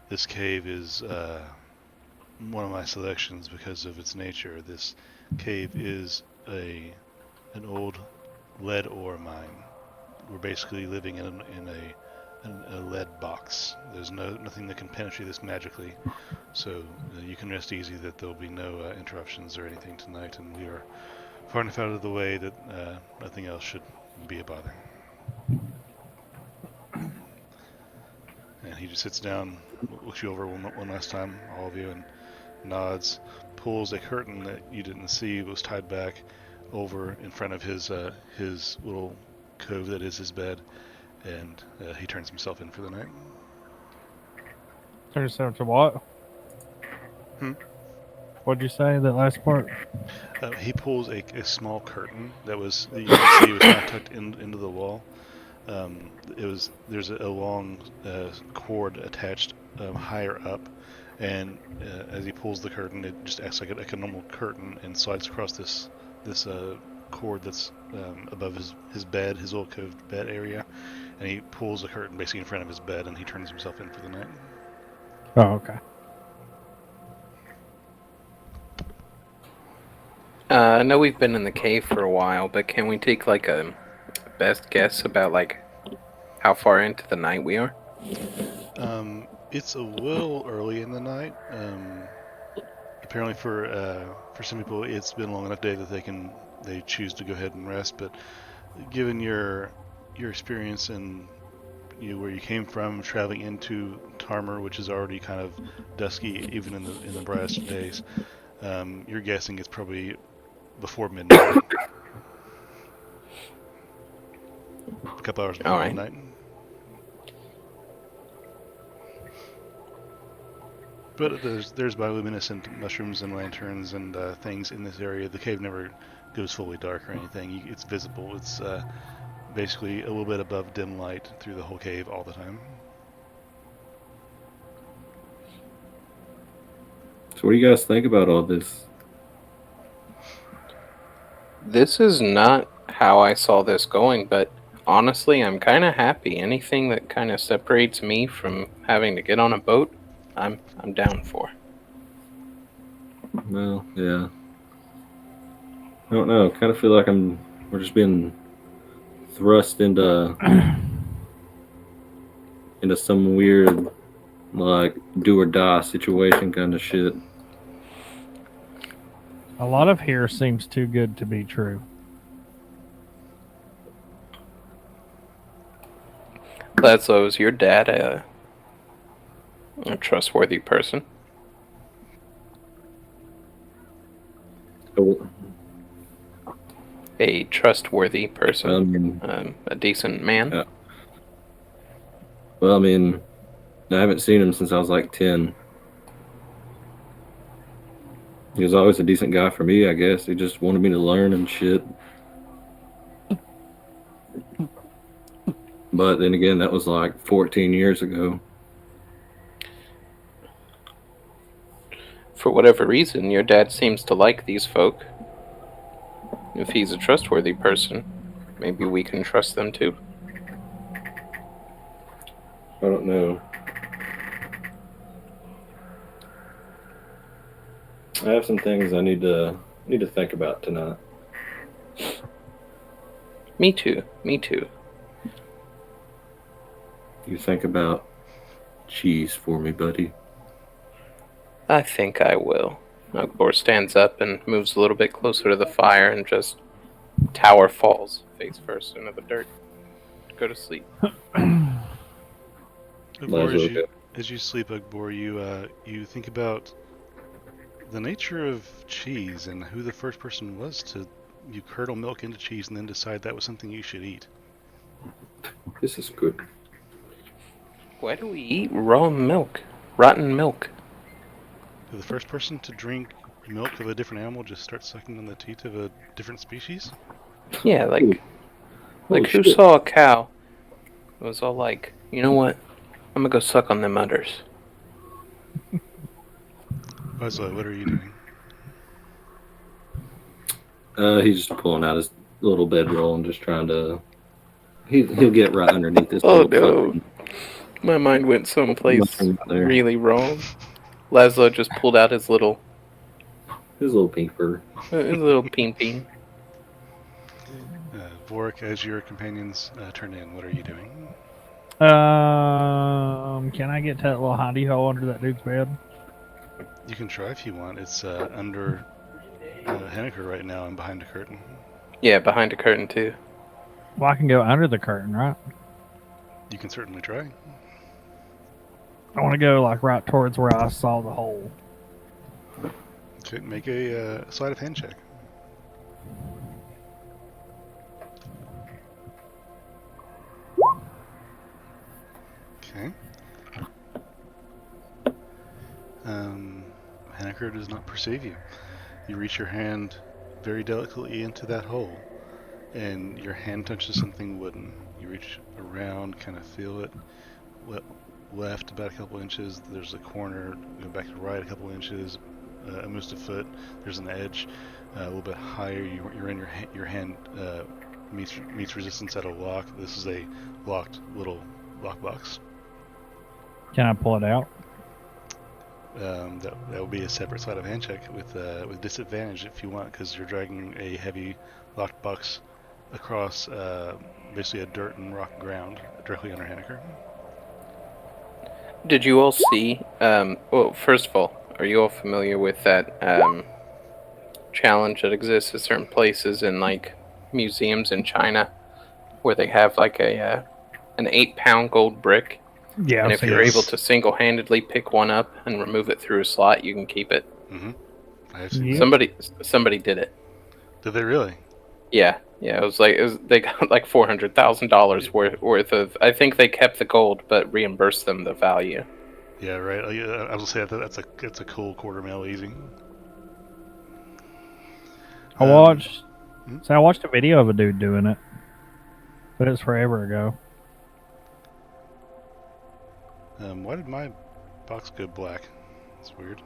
This cave is one of my selections because of its nature. This cave is an old lead ore mine. We're basically living in a lead box. There's nothing that can penetrate this magically, so you can rest easy that there'll be no interruptions or anything tonight, and we are far enough out of the way that nothing else should be a bother. And he just sits down, looks you over one last time, all of you, and nods, pulls a curtain that you didn't see was tied back over in front of his little cove that is his bed, and he turns himself in for the night. Turn yourself to what? What'd you say, that last part? He pulls a small curtain that you can see was not tucked into the wall. There's a long cord attached higher up, and as he pulls the curtain, it just acts like a normal curtain and slides across this cord that's above his bed, his little coved bed area, and he pulls the curtain basically in front of his bed, and he turns himself in for the night. Oh, okay. I know we've been in the cave for a while, but can we take like a best guess about like how far into the night we are? It's a little early in the night. Apparently for some people it's been a long enough day that they choose to go ahead and rest, but given your experience and where you came from, traveling into Tarmer, which is already kind of dusky even in the brightest of days, you're guessing it's probably before midnight. A couple hours before midnight. But there's bioluminescent mushrooms and lanterns and things in this area. The cave never goes fully dark or anything. It's visible. It's basically a little bit above dim light through the whole cave all the time. So what do you guys think about all this? This is not how I saw this going, but honestly, I'm kind of happy. Anything that kind of separates me from having to get on a boat, I'm down for. Well, yeah. I don't know. Kind of feel like we're just being thrust into some weird, like, do or die situation kind of shit. A lot of here seems too good to be true. Lazlo, is your dad a trustworthy person? So, A trustworthy person? A decent man? Yeah. Well, I mean, I haven't seen him since I was like 10. He was always a decent guy for me, I guess. He just wanted me to learn and shit. But then again, that was like 14 years ago. For whatever reason, your dad seems to like these folk. If he's a trustworthy person, maybe we can trust them too. I don't know. I have some things I need to think about tonight. Me too. You think about cheese for me, buddy. I think I will. Ugbor stands up and moves a little bit closer to the fire and just tower falls face first into the dirt. Go to sleep. Ugbor, Lazlo, as you sleep, Ugbor, you think about the nature of cheese and who the first person was to you curdle milk into cheese and then decide that was something you should eat. this is good. Why do we eat raw milk? Rotten milk. Did the first person to drink milk of a different animal just start sucking on the teeth of a different species? Yeah, like Holy who shit. saw a cow? It was all like, you know what? I'm gonna go suck on them udders. Lazlo, what are you doing? He's just pulling out his little bedroll and just trying to. He'll get right underneath this. Oh little no. My mind went someplace mushroom there. really wrong. Lazlo just pulled out his little pink fur. peen peen. Vorhik, as your companions turn in, what are you doing? Can I get to that little hidey hole under that dude's bed? You can try if you want. It's under Henniker right now and behind a curtain. Yeah, behind a curtain too. Well, I can go under the curtain, right? You can certainly try. I want to go like right towards where I saw the hole. Okay, make a sleight of hand check. Okay. Henniker does not perceive you. You reach your hand very delicately into that hole, and your hand touches something wooden. You reach around, kind of feel it. Left about a couple inches, there's a corner. Go back to right a couple inches, almost a foot. There's an edge. A little bit higher, you're in your hand meets resistance at a lock. This is a locked little lockbox. Can I pull it out? That will be a separate sleight of hand check with disadvantage if you want, because you're dragging a heavy locked box across basically a dirt and rock ground directly under Henniker. Did you all see? Well, first of all, are you all familiar with that challenge that exists at certain places in like museums in China, where they have like an 8-pound gold brick? Yeah. And I've if seen you're it. able to single-handedly pick one up and remove it through a slot, you can keep it. Mm-hmm. I have seen Yep. Somebody did it. Did they really? Yeah. They got like $400,000 worth of. I think they kept the gold, but reimbursed them the value. Yeah, right. I was gonna say that's a cool quarter mil easy. I watched. Hmm? So I watched a video of a dude doing it, but it was forever ago. Why did my box go black? That's weird.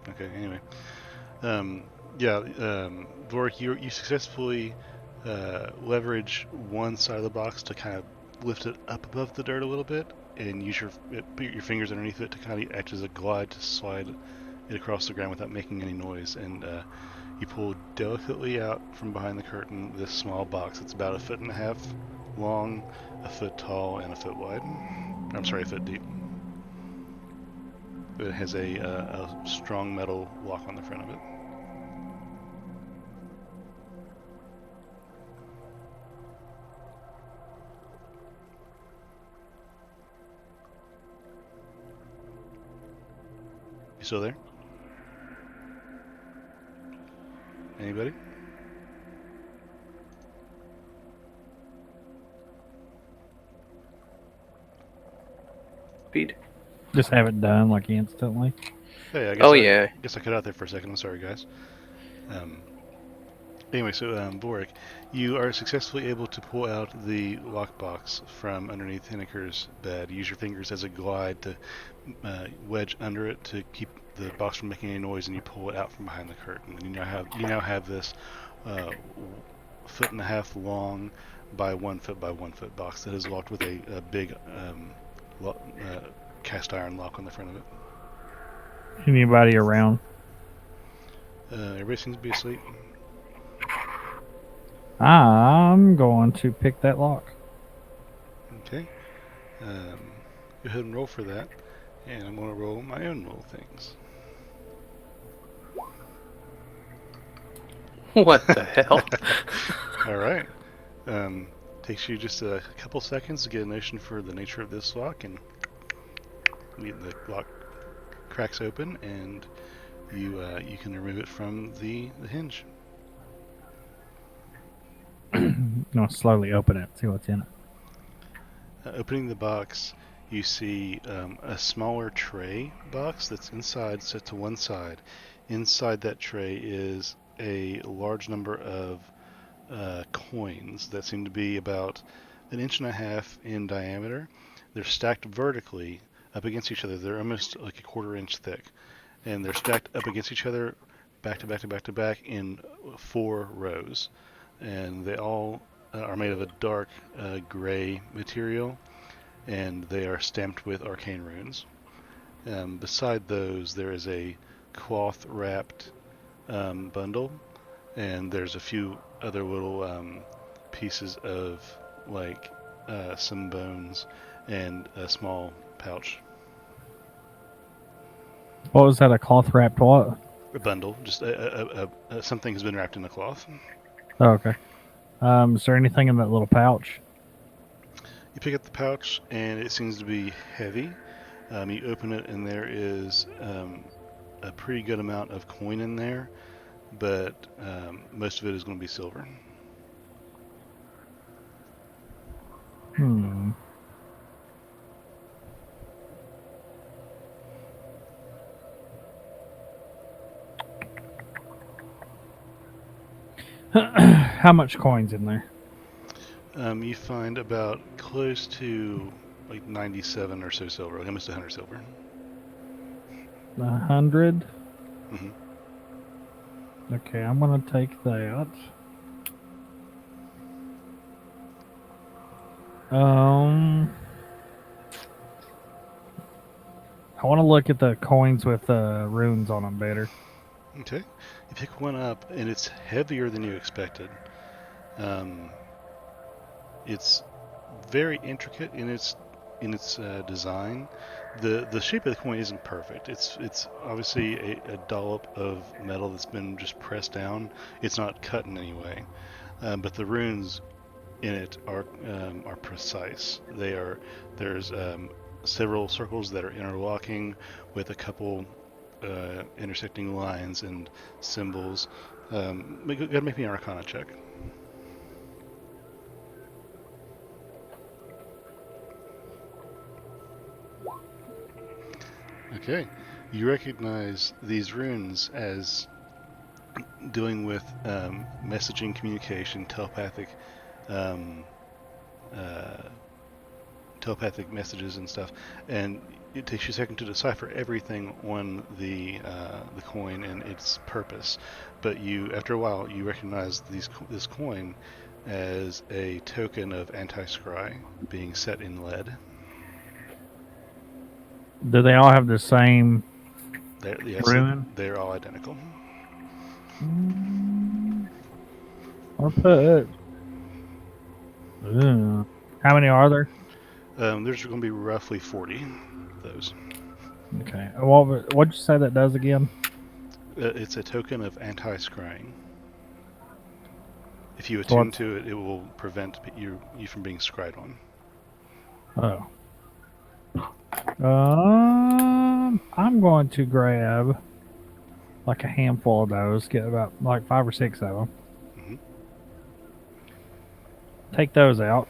Okay, anyway. Vorhik, you successfully leverage one side of the box to kind of lift it up above the dirt a little bit, and use put your fingers underneath it to kind of act as a glide to slide it across the ground without making any noise. And you pull delicately out from behind the curtain this small box. It's about 1.5 feet long, 1 foot tall, and 1 foot wide. I'm sorry, 1 foot deep. It has a strong metal lock on the front of it. You still there? Anybody? Pete? Just have it done like instantly. Hey, I guess I cut out there for a second. I'm sorry, guys. Anyway, so Vorhik, you are successfully able to pull out the lockbox from underneath Henniker's bed. Use your fingers as a glide to wedge under it to keep the box from making any noise, and you pull it out from behind the curtain. And you now have this 1.5 foot long by 1 foot by 1 foot box that is locked with a big cast iron lock on the front of it. Anybody around? Everybody seems to be asleep. I'm going to pick that lock. Okay. Go ahead and roll for that. And I'm going to roll my own roll things. What the hell? Alright. Takes you just a couple seconds to get a notion for the nature of this lock, and the lock cracks open, and you can remove it from the hinge. I'll slowly open it, see what's in it. Opening the box, you see a smaller tray box that's inside, set to one side. Inside that tray is a large number of coins that seem to be about 1.5 inches in diameter. They're stacked vertically up against each other. They're almost like a 1/4 inch thick, and they're stacked up against each other, back to back to back to back in 4 rows, and they all are made of a dark gray material, and they are stamped with arcane runes. Beside those, there is a cloth wrapped bundle, and there's a few other little pieces of like some bones and a small pouch. What was that, a cloth wrapped what? A bundle, just something has been wrapped in a cloth. Oh, okay. Is there anything in that little pouch? You pick up the pouch, and it seems to be heavy. You open it, and there is a pretty good amount of coin in there, but most of it is going to be silver. How much coin's in there? You find about close to like 97 or so silver, like almost 100 silver. 100? Mm-hmm. Okay, I'm gonna take that. I want to look at the coins with runes on them better. Okay. You pick one up, and it's heavier than you expected. It's very intricate in its design. The shape of the coin isn't perfect. It's obviously a dollop of metal that's been just pressed down. It's not cut in any way, but the runes in it are precise. There's several circles that are interlocking with a couple intersecting lines and symbols. Gotta make me an Arcana check. Okay, you recognize these runes as dealing with messaging, communication, telepathic messages and stuff, and it takes you a second to decipher everything on the coin and its purpose. But after a while, you recognize this coin as a token of anti-scry being set in lead. Do they all have the same rune? They're all identical. I'll put. How many are there? There's going to be roughly 40 of those. Okay. What'd you say that does again? It's a token of anti-scrying. If you attune to it, it will prevent you from being scryed on. Oh. I'm going to grab like a handful of those. Get about like 5 or 6 of them. Mm-hmm. Take those out.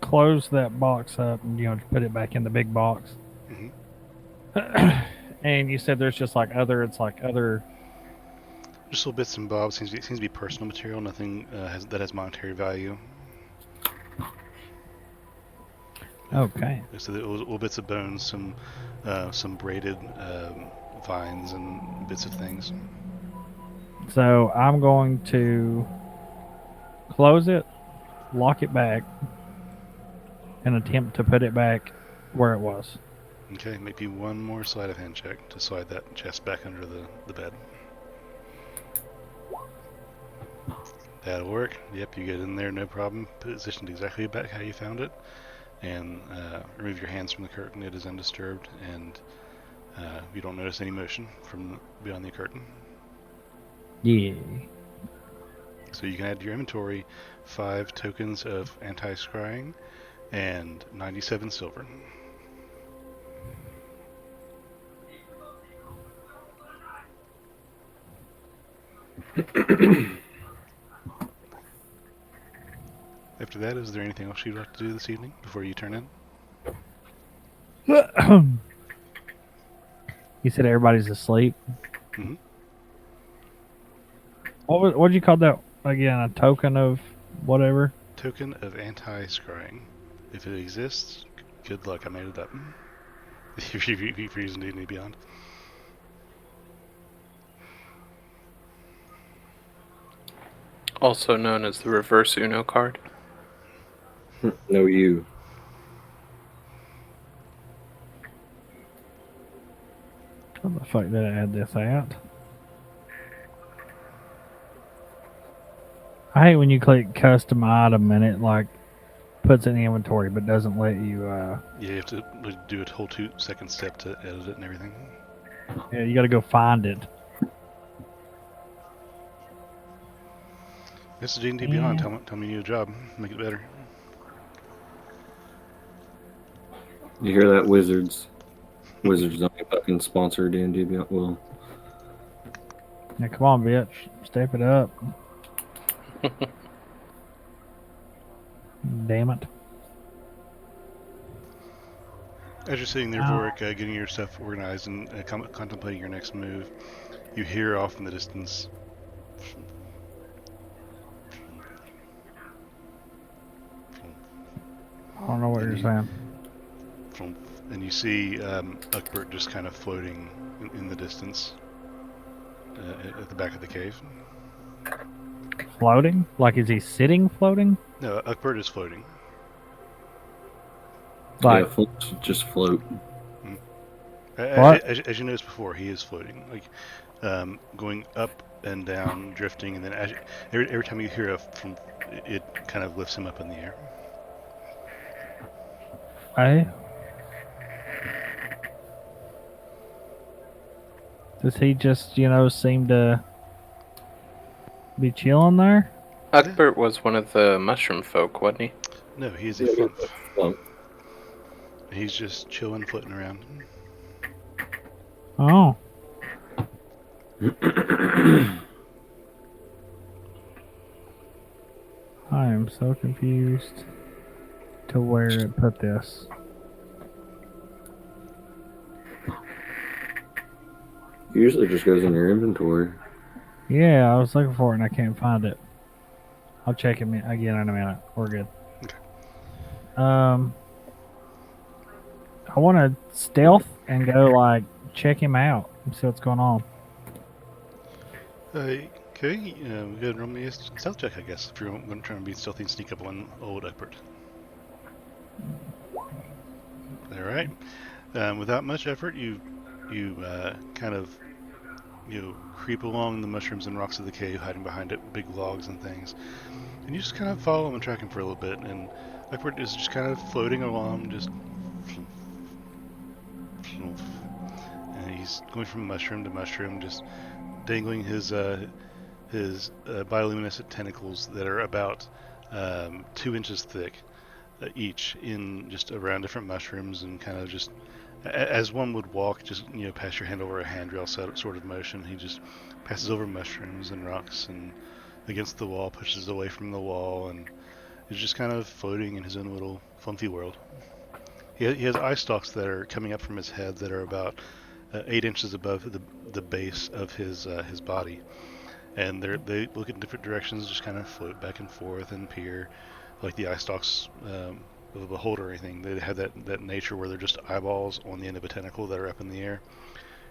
Close that box up and put it back in the big box. Mm-hmm. And you said there's just like other just little bits and bobs. Seems to be personal material. Nothing that has monetary value. Okay. So little bits of bones, some braided vines and bits of things. So I'm going to close it, lock it back, and attempt to put it back where it was. Okay, maybe one more sleight of hand check to slide that chest back under the bed. That'll work. Yep, you get in there, no problem. Positioned exactly back how you found it. and remove your hands from the curtain. It is undisturbed, and you don't notice any motion from beyond the curtain. Yeah. So you can add to your inventory 5 tokens of anti-scrying and 97 silver. After that, is there anything else you'd like to do this evening before you turn in? You said everybody's asleep. Mm-hmm. What'd you call that again? A token of whatever? Token of anti-scrying. If it exists, good luck. I made it up. If you're using D&D Beyond. Also known as the reverse Uno card. No, you. How the fuck did I add this out? I hate when you click custom item and it like puts it in the inventory but doesn't let you. Yeah, you have to do a whole 2-second step to edit it and everything. Yeah, you got to go find it. This is D&D Beyond. Tell me your job. Make it better. You hear that, Wizards? Wizards don't fucking sponsor D&D Beyond. Well, Yeah, come on, bitch, step it up. Damn it. As you're sitting there, Vorhik, getting your stuff organized and contemplating your next move, you hear off in the distance. I don't know what you're saying. And you see Ugbor just kind of floating in the distance at the back of the cave. Floating? Like, is he sitting floating? No, Ugbor is floating. Like, yeah, just float. What? As you noticed before, he is floating, like going up and down, drifting, and then every time you hear it kind of lifts him up in the air. Does he just, seem to be chilling there? Ugbert was one of the mushroom folk, wasn't he? No, he is a flump. He's just chilling, floating around. Oh. I am so confused to where it put this. Usually just goes in your inventory. Yeah, I was looking for it and I can't find it. I'll check it again in a minute. We're good. Okay. I want to stealth and go check him out and see what's going on. Okay, go ahead and roll me a stealth check, I guess, if you're going to try and be stealthy and sneak up on old Ugbert. All right. Without much effort, you kind of creep along the mushrooms and rocks of the cave, hiding behind it, big logs and things, and you just kind of follow him and track him for a little bit. And Ugbert is just kind of floating along, just. And he's going from mushroom to mushroom, just dangling his bioluminescent tentacles that are about 2 inches thick each, in just around different mushrooms, and kind of just as one would walk, just pass your hand over a handrail sort of motion. He just passes over mushrooms and rocks and against the wall, pushes away from the wall, and is just kind of floating in his own little flumpy world. He has eye stalks that are coming up from his head that are about 8 inches above the base of his body, and they look in different directions, just kind of float back and forth and peer, like the eye stalks of a beholder or anything. They have that nature where they're just eyeballs on the end of a tentacle that are up in the air,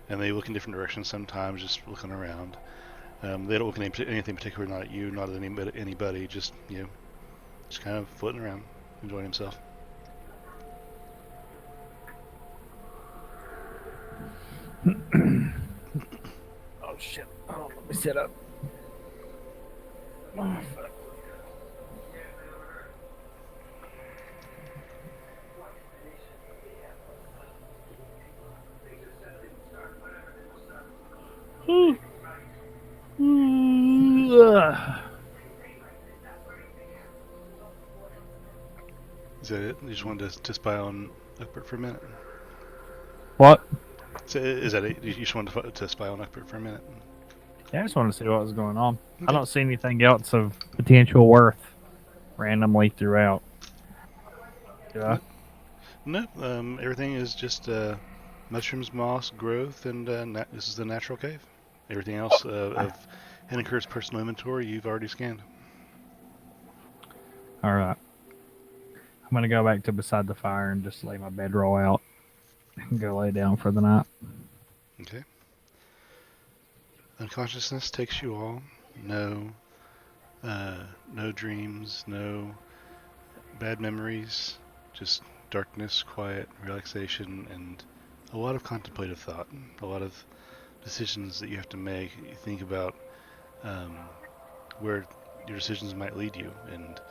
and they look in different directions sometimes, just looking around. They don't look at anything particular, not at you, not at anybody, just just kind of floating around, enjoying himself. Oh shit! Oh, let me sit up. Oh, fuck. Is that it? You just wanted to spy on Ugbert for a minute? What? So is that it? You just wanted to spy on Ugbert for a minute? Yeah, I just wanted to see what was going on. I Okay. don't see anything else of potential worth randomly throughout. Do I? No, everything is just mushrooms, moss, growth, and this is the natural cave. Everything else of Henniker's personal inventory you've already scanned. All right. I'm gonna go back to beside the fire and just lay my bedroll out and go lay down for the night. Okay. Unconsciousness takes you all. No, no dreams, no bad memories. Just darkness, quiet, relaxation, and a lot of contemplative thought. A lot of decisions that you have to make. You think about where your decisions might lead you and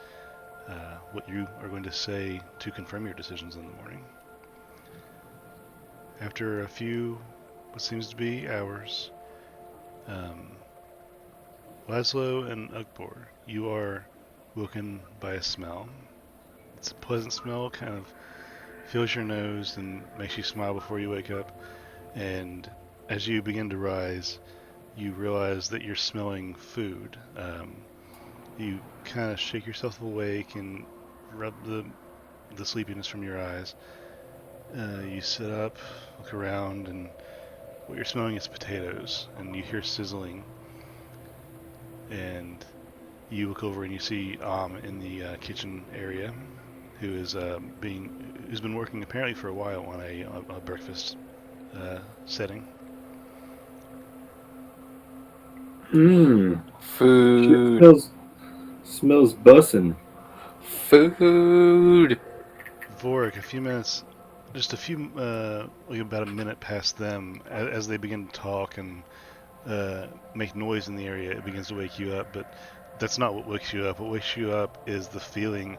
what you are going to say to confirm your decisions in the morning. After a few, what seems to be hours, Lazlo and Ugbor, you are woken by a smell. It's a pleasant smell, kind of fills your nose and makes you smile before you wake up. And as you begin to rise, you realize that you're smelling food. You kind of shake yourself awake and rub the sleepiness from your eyes. You sit up, look around, and what you're smelling is potatoes, and you hear sizzling. And you look over and you see in the kitchen area, who's been working apparently for a while on a breakfast setting. Mmm. Food. Smells bussin'. Food. Vorhik, like about a minute past them, as they begin to talk and make noise in the area, it begins to wake you up. But that's not what wakes you up. What wakes you up is the feeling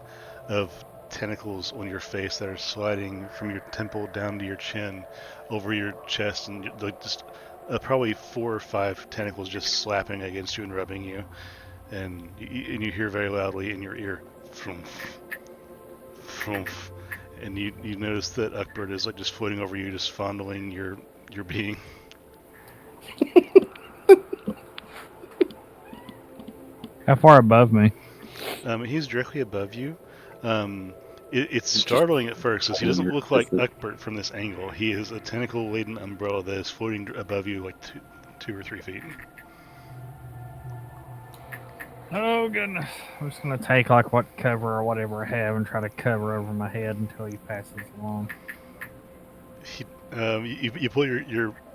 of tentacles on your face that are sliding from your temple down to your chin, over your chest, and like just probably 4 or 5 tentacles just slapping against you and rubbing you, and you hear very loudly in your ear, "Frumph, frumph," and you notice that Ugbert is like just floating over you, just fondling your being. How far above me? He's directly above you. It's startling at first because he doesn't look like Ugbert from this angle. He is a tentacle-laden umbrella that is floating above you like 2 or 3 feet. Oh goodness! I'm just gonna take like what cover or whatever I have and try to cover over my head until he passes along. You pull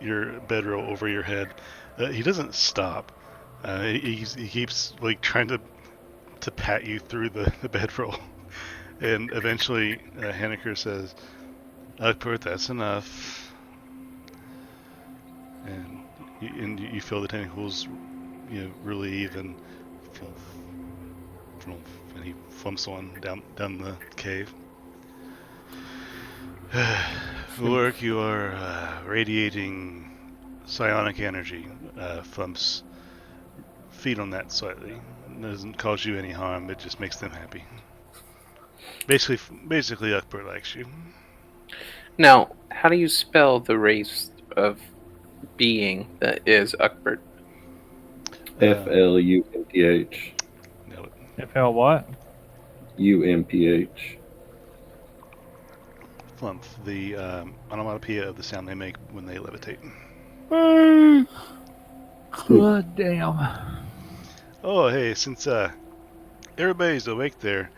your bedroll over your head. He doesn't stop. He keeps like trying to pat you through the bedroll, and eventually Henniker says, "Ugbert, that's enough." And you feel the tentacles, relieve and and he flumps on down the cave. Vorhik, you are radiating psionic energy. Flumps feed on that slightly. It doesn't cause you any harm. It just makes them happy. Basically, Ugbert likes you. Now, how do you spell the race of being that is Ugbert? Flumph. Nailed it. FL what? Umph. Flump, the onomatopoeia of the sound they make when they levitate. God damn. Oh, hey, since everybody's awake there,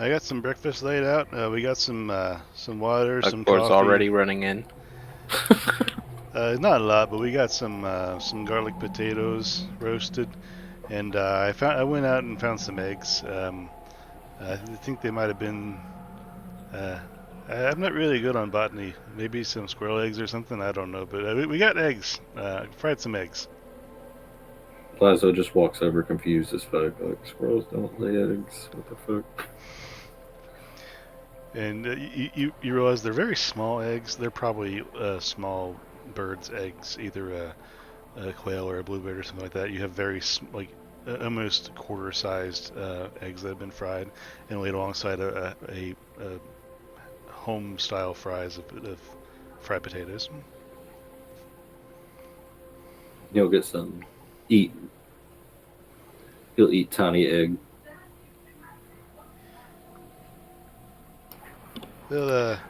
I got some breakfast laid out. We got some water, some Ugbor's coffee. already running in. Not a lot, but we got some garlic potatoes roasted, and I went out and found some eggs. I think they might have been. I'm not really good on botany. Maybe some squirrel eggs or something. I don't know, but we got eggs. Fried some eggs. Lazlo just walks over confused as fuck. Like, squirrels don't lay eggs. What the fuck? And you realize they're very small eggs. They're probably small birds' eggs, either a quail or a bluebird or something like that, you have very almost quarter-sized eggs that have been fried and laid alongside a home-style fries of fried potatoes. He'll get some eat. He'll eat tiny egg. Well,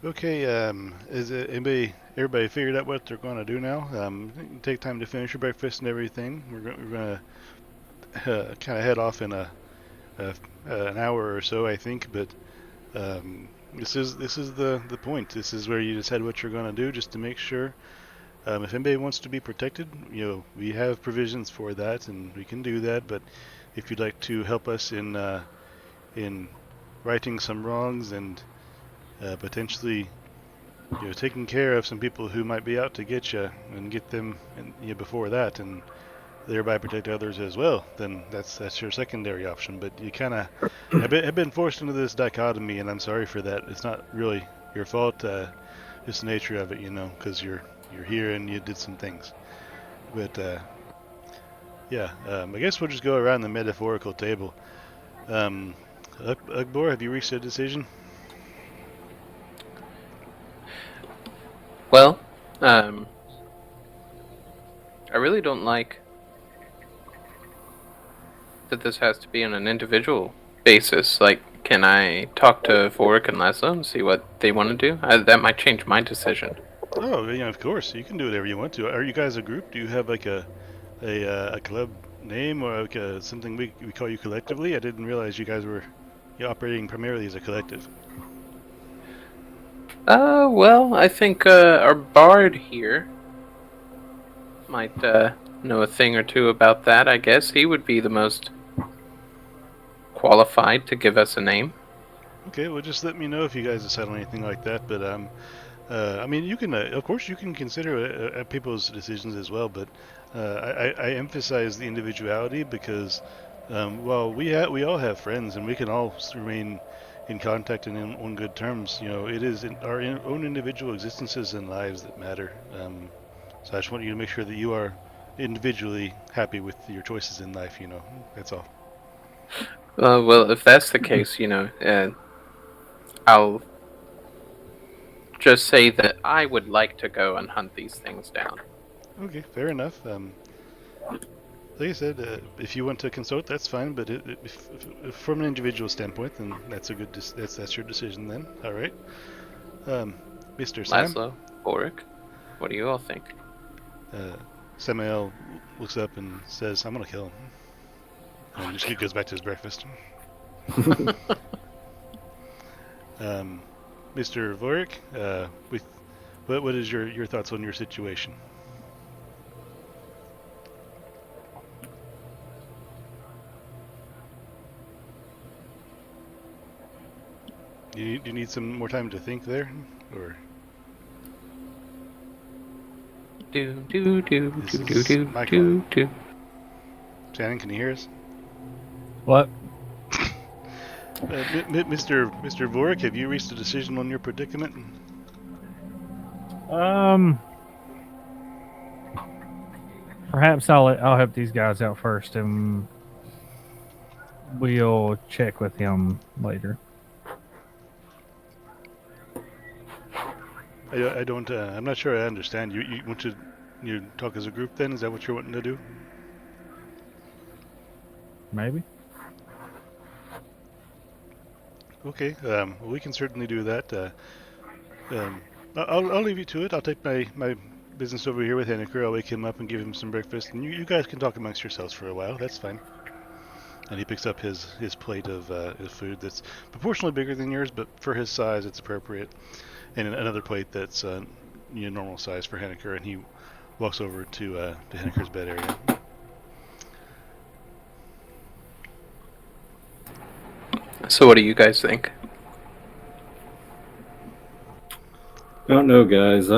okay. Is it everybody figured out what they're going to do now? Take time to finish your breakfast and everything. We're going to kind of head off in an hour or so, I think. But this is the point. This is where you decide what you're going to do, just to make sure. If anybody wants to be protected, we have provisions for that, and we can do that. But if you'd like to help us in righting some wrongs and potentially taking care of some people who might be out to get you and get them before that, and thereby protect others as well, then that's your secondary option. But you kind of have been forced into this dichotomy, and I'm sorry for that. It's not really your fault. It's the nature of it, because you're here and you did some things. But yeah, I guess we'll just go around the metaphorical table. Ugbor, have you reached a decision? Well, I really don't like that this has to be on an individual basis. Like, can I talk to Vorhik and Lazlo and see what they want to do? That might change my decision. Oh, of course. You can do whatever you want to. Are you guys a group? Do you have like a club name or like something we call you collectively? I didn't realize you guys were operating primarily as a collective. Well, I think our bard here might know a thing or two about that. I guess he would be the most qualified to give us a name. Okay, well, just let me know if you guys decide on anything like that. But I mean, you can, of course, you can consider people's decisions as well. But I emphasize the individuality because, well, we all have friends and we can all remain in contact and on good terms. It is our own individual existences and lives that matter. So I just want you to make sure that you are individually happy with your choices in life. That's all. Well, if that's the case, I'll just say that I would like to go and hunt these things down. Okay, fair enough. Like I said, if you want to consult, that's fine. But if from an individual standpoint, then that's a good. That's your decision then. All right, Mr. Sam. Lazlo, Vorhik, what do you all think? Sammael looks up and says, "I'm gonna kill him." And just goes back to his breakfast. Mr. Vorhik, what is your thoughts on your situation? Do you need some more time to think there, or? Shannon, can you hear us? What? Mr. Vorhik, have you reached a decision on your predicament? Perhaps I'll help these guys out first, and we'll check with him later. I don't. I'm not sure I understand. You want to talk as a group then? Is that what you're wanting to do? Maybe. Okay. Well, we can certainly do that. I'll leave you to it. I'll take my business over here with Henniker. I'll wake him up and give him some breakfast, and you guys can talk amongst yourselves for a while. That's fine. And he picks up his plate of food that's proportionally bigger than yours, but for his size, it's appropriate. And another plate that's normal size for Henniker, and he walks over to Henniker's bed area. So what do you guys think? I don't know, guys.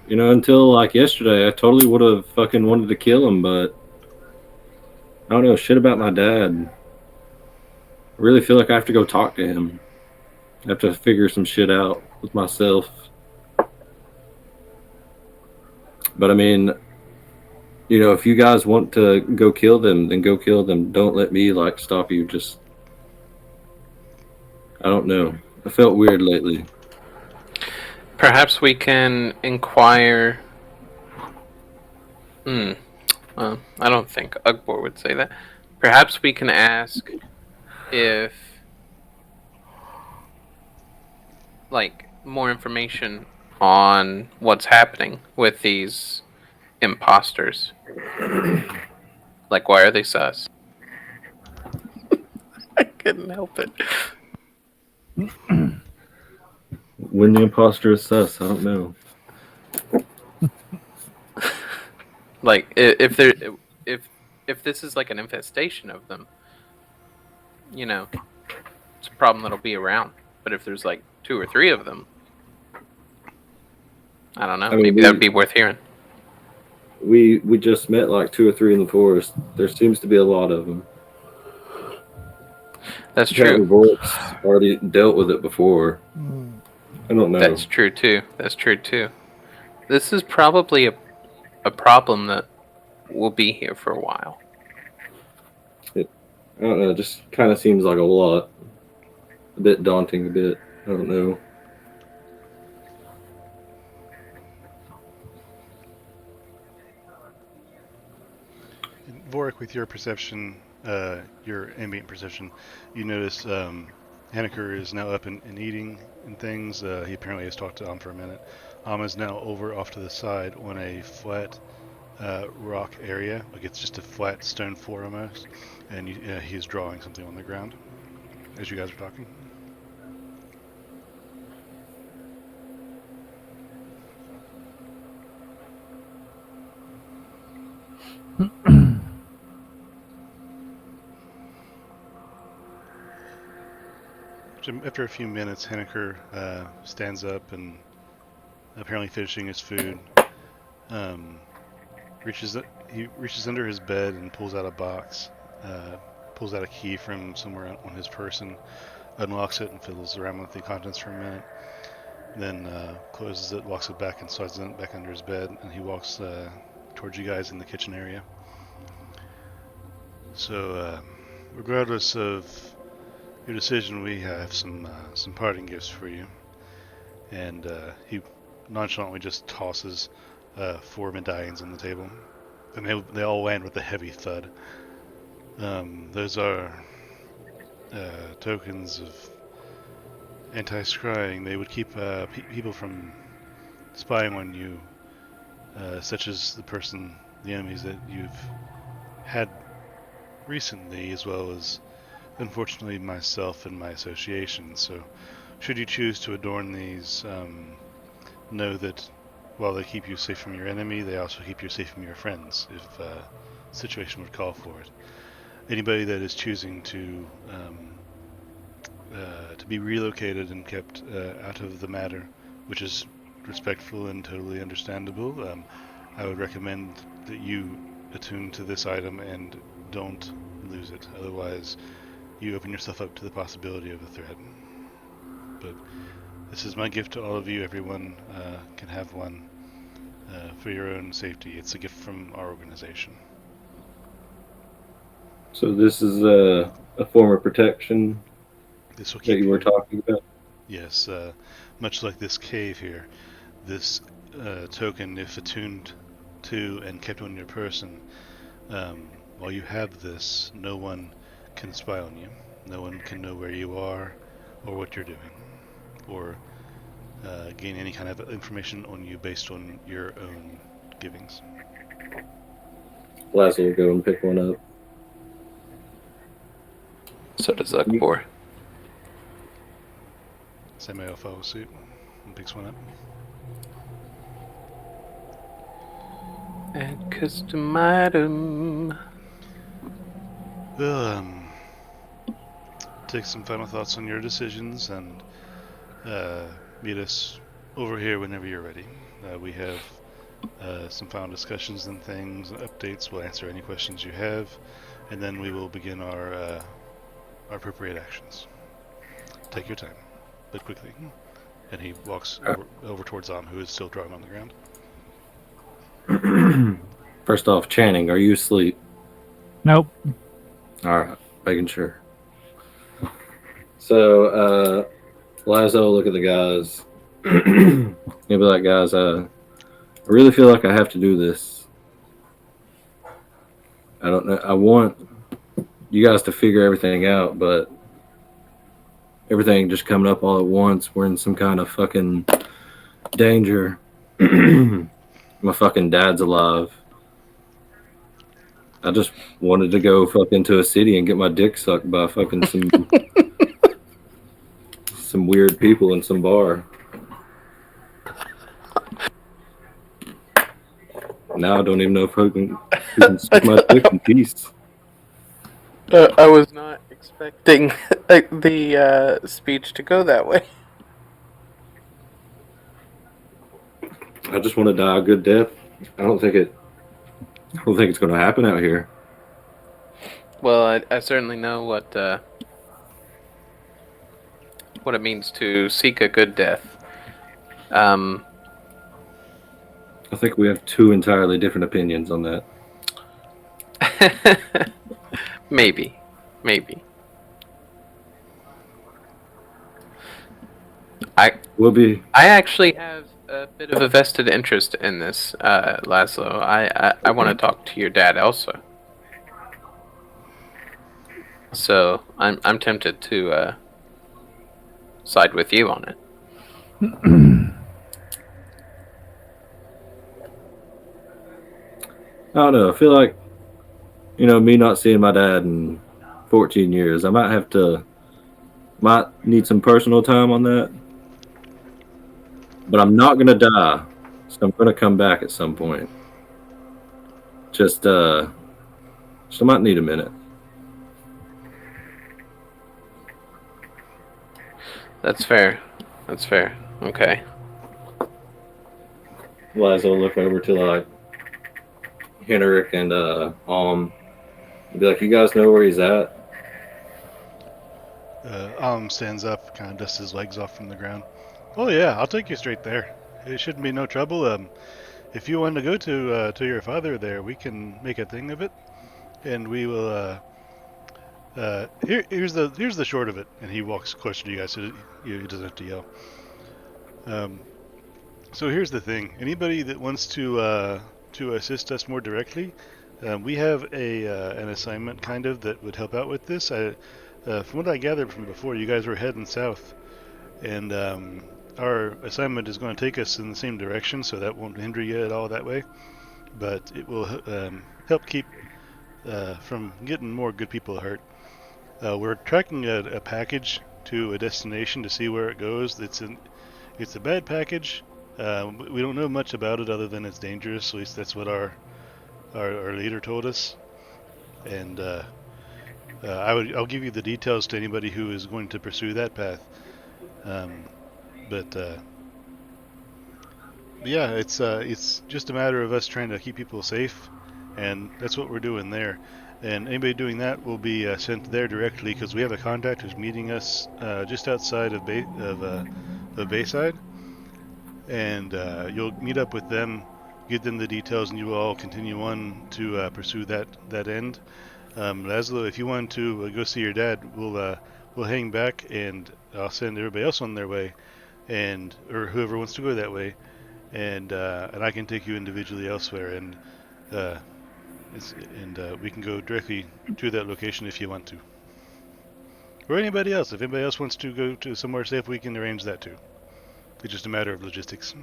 Until like yesterday, I totally would have fucking wanted to kill him, but I don't know shit about my dad. I really feel like I have to go talk to him. I have to figure some shit out with myself. But I mean, if you guys want to go kill them, then go kill them. Don't let me stop you. Just I don't know. I felt weird lately. Perhaps we can inquire. I don't think Ugbor would say that. Perhaps we can ask if, more information on what's happening with these imposters. Why are they sus? I couldn't help it. When the imposter is sus, I don't know. If there, if this is an infestation of them, it's a problem that'll be around. But if there's 2 or 3 of them, I don't know. I mean, Maybe that'd be worth hearing. We just met 2 or 3 in the forest. There seems to be a lot of them. That's true. Vorhik's already dealt with it before. I don't know. That's true too. This is probably a problem that will be here for a while. I don't know. It just kind of seems like a lot. A bit daunting, a bit. I don't know. Vorhik, with your perception, your ambient perception, you notice Henniker is now up and eating and things. He apparently has talked to Am for a minute. Am is now over off to the side on a flat rock area. It's just a flat stone floor almost. And he's drawing something on the ground as you guys are talking. After a few minutes, Henniker stands up and, apparently finishing his food, he reaches under his bed and pulls out a box, pulls out a key from somewhere on his person, unlocks it and fiddles around with the contents for a minute, then closes it, locks it back and slides it back under his bed, and he walks towards you guys in the kitchen area. So, regardless of your decision, we have some parting gifts for you. And he nonchalantly just tosses 4 medallions on the table, and they all land with a heavy thud. Those are tokens of anti-scrying. They would keep people from spying on you, such as the enemies that you've had recently, as well as, unfortunately, myself and my association. So, should you choose to adorn these, know that while they keep you safe from your enemy, they also keep you safe from your friends, if the situation would call for it. Anybody that is choosing to be relocated and kept out of the matter, which is respectful and totally understandable, I would recommend that you attune to this item and don't lose it. Otherwise, you open yourself up to the possibility of a threat. But this is my gift to all of you. Everyone can have one for your own safety. It's a gift from our organization. So this is a form of protection This will that keep you were talking about? Yes, much like this cave here, this token, if attuned to and kept on your person, while you have this, no one can spy on you. No one can know where you are or what you're doing, or gain any kind of information on you based on your own givings. Lazlo will go and pick one up. So does Ugbor. Sammael follows suit and picks one up. And custom item. Well, take some final thoughts on your decisions and meet us over here whenever you're ready. We have some final discussions and things, updates. We'll answer any questions you have, and then we will begin our appropriate actions. Take your time, but quickly. And he walks over towards Am, who is still drawing on the ground. First off, Channing, are you asleep? Nope. All right, making sure. So, Lazlo, look at the guys. He'll be like, guys, I really feel like I have to do this. I don't know. I want you guys to figure everything out, but everything just coming up all at once. We're in some kind of fucking danger. My fucking dad's alive. I just wanted to go fuck into a city and get my dick sucked by fucking some weird people in some bar. Now I don't even know if I can suck my dick in peace. I was not expecting the speech to go that way. I just want to die a good death. I don't think it's going to happen out here. Well, I certainly know what it means to seek a good death. I think we have two entirely different opinions on that. Maybe. I actually have a bit of a vested interest in this, Lazlo. I want to talk to your dad also. So I'm tempted to side with you on it. I don't know. I feel like, me not seeing my dad in 14 years, I might need some personal time on that. But I'm not going to die, so I'm going to come back at some point. Just I might need a minute. That's fair. Okay. Lazlo look over to like Henrik and be like, you guys know where he's at? Stands up, kind of dusts his legs off from the ground. Oh yeah, I'll take you straight there. It shouldn't be no trouble. If you want to go to your father there, we can make a thing of it, and we will. Here's the short of it, and he walks closer to you guys, so he doesn't have to yell. So here's the thing: anybody that wants to assist us more directly, we have an assignment kind of that would help out with this. From what I gathered from before, you guys were heading south, and our assignment is going to take us in the same direction, so that won't hinder you at all that way. But it will help keep from getting more good people hurt. We're tracking a package to a destination to see where it goes. It's a bad package. We don't know much about it other than it's dangerous. At least that's what our leader told us. And I'll give you the details to anybody who is going to pursue that path. But yeah, it's just a matter of us trying to keep people safe, and that's what we're doing there. And anybody doing that will be sent there directly because we have a contact who's meeting us just outside of Bayside, and you'll meet up with them, give them the details, and you will all continue on to pursue that end. Lazlo, if you want to go see your dad, we'll hang back, and I'll send everybody else on their way, or whoever wants to go that way, and I can take you individually elsewhere, and we can go directly to that location if you want to. Or anybody else. If anybody else wants to go to somewhere safe, we can arrange that too. It's just a matter of logistics.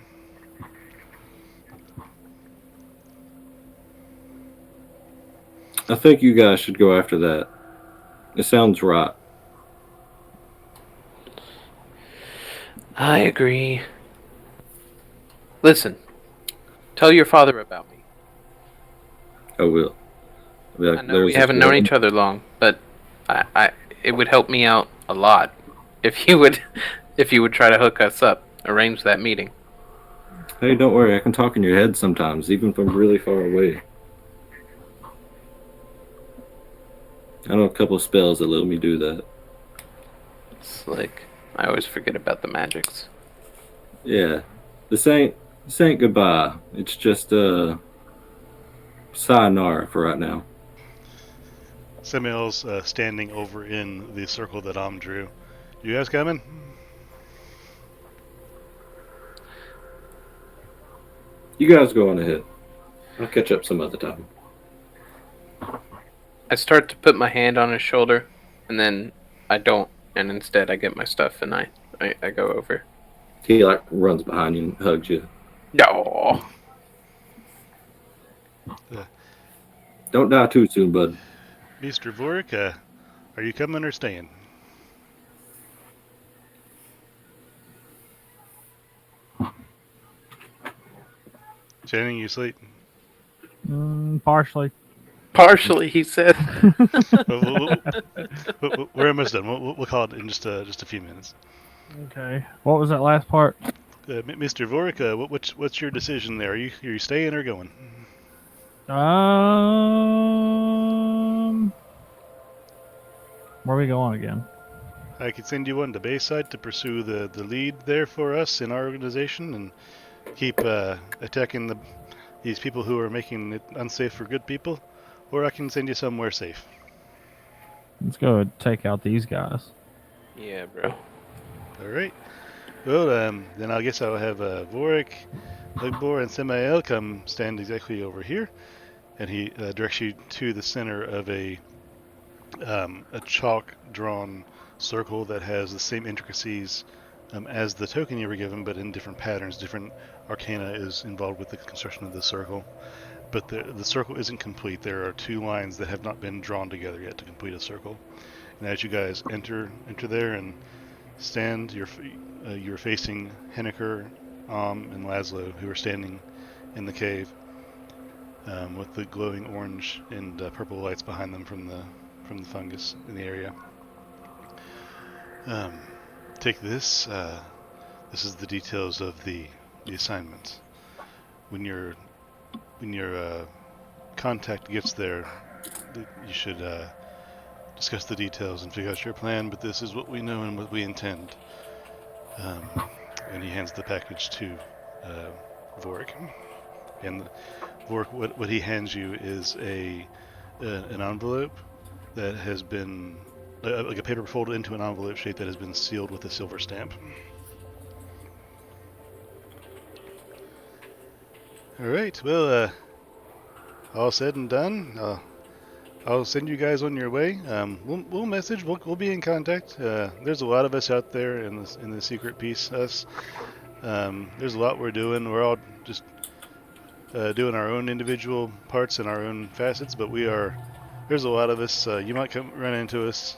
I think you guys should go after that. It sounds right. I agree. Listen, tell your father about me. I will. I know we haven't known each other long, but it would help me out a lot if you would try to hook us up, arrange that meeting. Hey, don't worry. I can talk in your head sometimes, even from really far away. I know a couple of spells that let me do that. It's like I always forget about the magics. Yeah, this ain't goodbye. It's just sayonara for right now. Sammael's standing over in the circle that drew. You guys coming? You guys go on ahead. I'll catch up some other time. I start to put my hand on his shoulder, and then I don't, and instead I get my stuff and I go over. He like runs behind you and hugs you. No. Don't die too soon, bud. Mr. Vorhik, are you coming or staying? Channing, you sleep? Partially. Partially, he said. We're almost done. We'll call it in just a few minutes. Okay. What was that last part? Mr. Vorhik, what's your decision there? Are you staying or going? Where are we going again? I could send you on to Bayside to pursue the lead there for us in our organization and keep attacking these people who are making it unsafe for good people, or I can send you somewhere safe. Let's go take out these guys. Yeah, bro. All right. Well, then I guess I'll have Vorhik, Ugbor, and Sammael come stand exactly over here, and he directs you to the center of a chalk-drawn circle that has the same intricacies as the token you were given, but in different patterns. Different arcana is involved with the construction of the circle. But the circle isn't complete. There are two lines that have not been drawn together yet to complete a circle. And as you guys enter there and stand, you're facing Henniker, and Lazlo, who are standing in the cave with the glowing orange and purple lights behind them from the fungus in the area. Take this. This is the details of the assignment. When your contact gets there, you should discuss the details and figure out your plan. But this is what we know and what we intend. And he hands the package to Vorhik. And Vorhik, what he hands you is an envelope that has been like a paper folded into an envelope shape that has been sealed with a silver stamp. All right. Well, all said and done. I'll send you guys on your way. We'll message. We'll be in contact. There's a lot of us out there in the secret piece. Us. There's a lot we're doing. We're all just doing our own individual parts and our own facets, but there's a lot of us. You might run into us.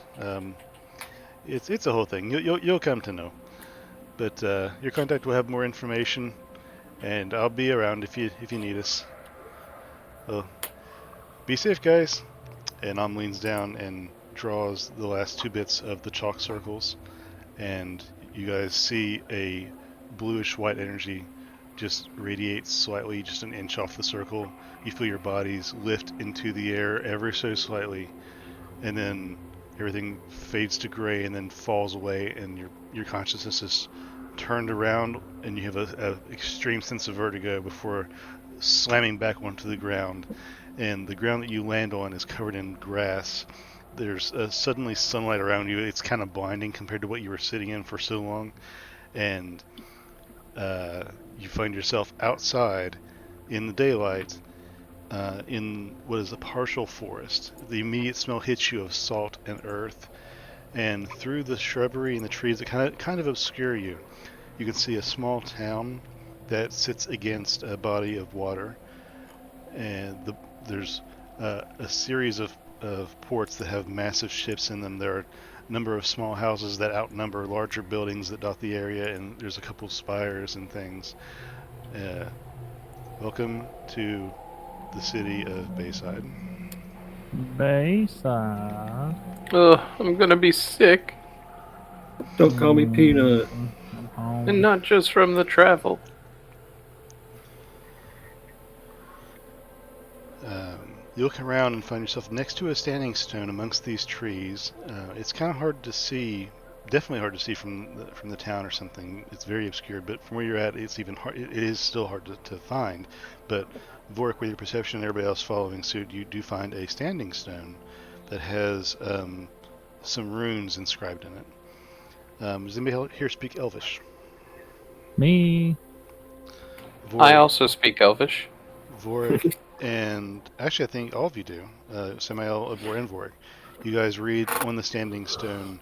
It's a whole thing. You'll come to know. But your contact will have more information, and I'll be around if you need us. Well, be safe, guys. And leans down and draws the last two bits of the chalk circles, and you guys see a bluish white energy just radiates slightly, just an inch off the circle. You feel your bodies lift into the air ever so slightly, and then everything fades to gray and then falls away, and your consciousness is turned around, and you have a extreme sense of vertigo before slamming back onto the ground. And the ground that you land on is covered in grass. There's suddenly sunlight around you. It's kind of blinding compared to what you were sitting in for so long, and you find yourself outside in the daylight in what is a partial forest. The immediate smell hits you of salt and earth, and through the shrubbery and the trees that kind of obscure you, you can see a small town that sits against a body of water, and there's a series of ports that have massive ships in them. There are a number of small houses that outnumber larger buildings that dot the area, and there's a couple spires and things. Welcome to the city of Bayside. Bayside. Ugh, I'm gonna be sick. Don't call me Peanut. And not just from the travel. You look around and find yourself next to a standing stone amongst these trees. It's kind of hard to see definitely hard to see from the town or something. It's very obscured, but from where you're at, it's even hard. It is still hard to find. But Vork, with your perception and everybody else following suit, you do find a standing stone that has some runes inscribed in it. Does anybody here speak Elvish? Me. I also speak Elvish. Vork, and actually, I think all of you do. Sammael, Ugbor, and Vork. You guys read on the standing stone,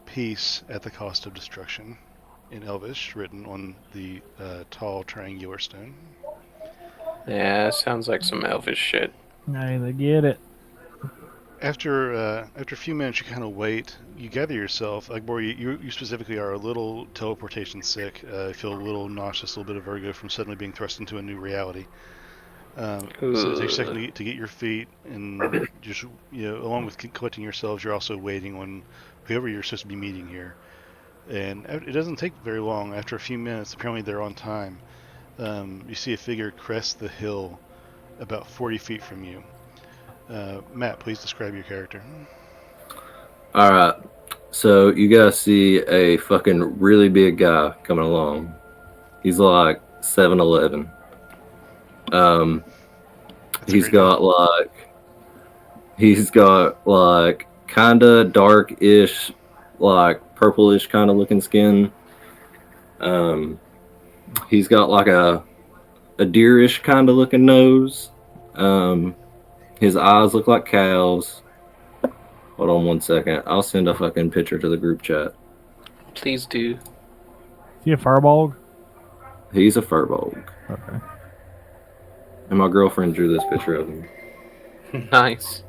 "Peace at the cost of destruction," in Elvish, written on the tall triangular stone. Yeah, sounds like some Elvish shit. Hey, they get it. After a few minutes, you kind of wait. You gather yourself. Ugbor, you specifically are a little teleportation sick. Feel a little nauseous, a little bit of vertigo from suddenly being thrust into a new reality. So it takes a second to get your feet, and just along with collecting yourselves, you're also waiting on whoever you're supposed to be meeting here. And it doesn't take very long. After a few minutes, apparently they're on time. You see a figure crest the hill about 40 feet from you. Matt, please describe your character. All right. So you guys see a fucking really big guy coming along. He's like 7'11". He's got like kind of dark-ish, like purplish kind of looking skin. He's got like a deerish kind of looking nose. His eyes look like cows. Hold on 1 second. I'll send a fucking picture to the group chat. Please do. Is he a fireball? He's a furbolg. Okay. And my girlfriend drew this picture of him. Nice.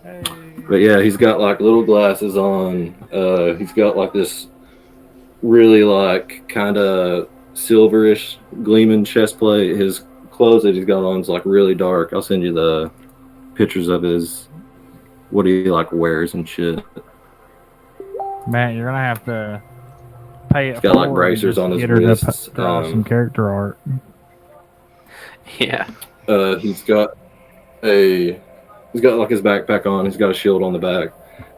Hey. But yeah, he's got like little glasses on. He's got like this really like kind of silverish gleaming chest plate. His clothes that he's got on is like really dark. I'll send you the pictures of what he like wears and shit. Matt, you're gonna have to pay it. He's got like bracers on his wrists. Draw some character art. Yeah. He's got like his backpack on. He's got a shield on the back.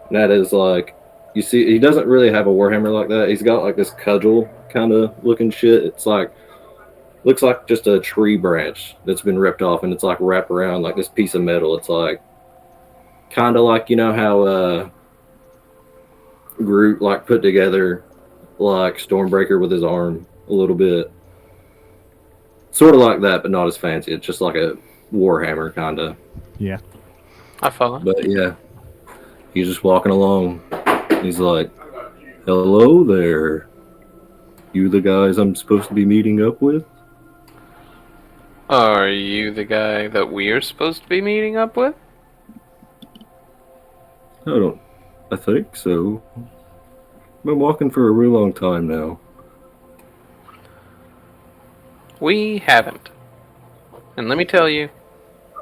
And that is like, you see, he doesn't really have a warhammer like that. He's got like this cudgel kind of looking shit. It's like, looks like just a tree branch that's been ripped off, and it's like wrapped around like this piece of metal. It's like kind of like, you know how Groot like put together like Stormbreaker with his arm a little bit, sort of like that, but not as fancy. It's just like a warhammer kind of. Yeah, I follow. But yeah, he's just walking along. He's like, "Hello there. You the guys I'm supposed to be meeting up with?" Are you the guy that we're supposed to be meeting up with? I think so. I've been walking for a real long time now. We haven't. And let me tell you,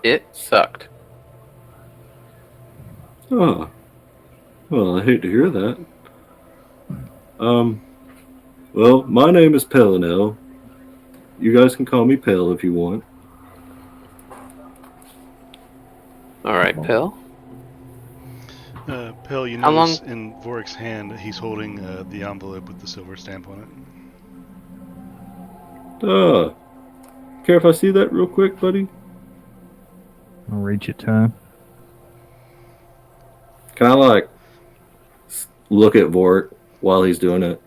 it sucked. Ah, well, I hate to hear that. Well, my name is Pelinel. You guys can call me Pel if you want. Alright, Pill. Pel, you How notice in Vorik's hand, he's holding the envelope with the silver stamp on it. Care if I see that real quick, buddy? I'll reach it to him. Can I, like, look at Vorik while he's doing it?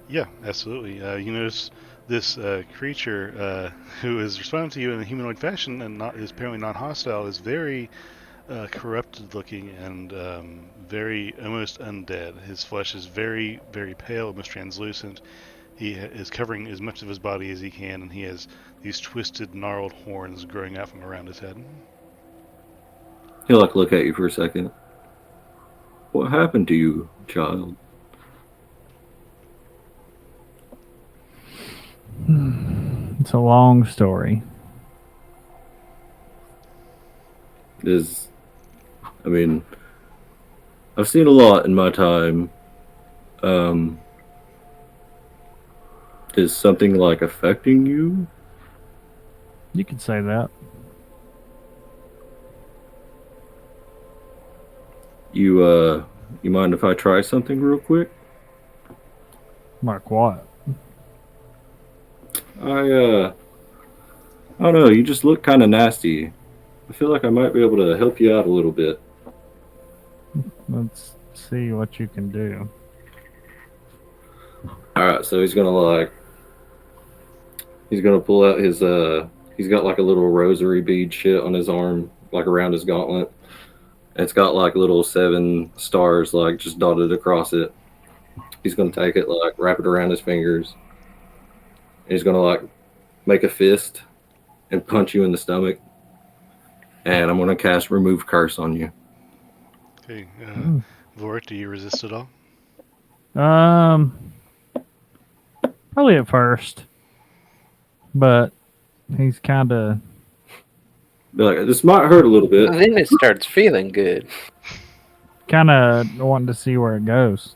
Yeah, absolutely. You notice this creature who is responding to you in a humanoid fashion and is apparently non-hostile is very corrupted looking and very almost undead. His flesh is very, very pale, almost translucent. He is covering as much of his body as he can, and he has these twisted, gnarled horns growing out from around his head. He'll, like, look at you for a second. What happened to you, child? It's a long story. I mean, I've seen a lot in my time. Is something like affecting you? You could say that. You mind if I try something real quick? Like what? I don't know. You just look kind of nasty. I feel like I might be able to help you out a little bit. Let's see what you can do. All right, so he's gonna pull out his he's got like a little rosary bead shit on his arm, like around his gauntlet. And it's got like little 7 stars like just dotted across it. He's gonna take it, like wrap it around his fingers. And he's gonna like make a fist and punch you in the stomach. And I'm gonna cast remove curse on you. Okay, Vorhik, do you resist at all? Probably at first, but he's kind of Be like, this might hurt a little bit. Then it starts feeling good. wanting to see where it goes.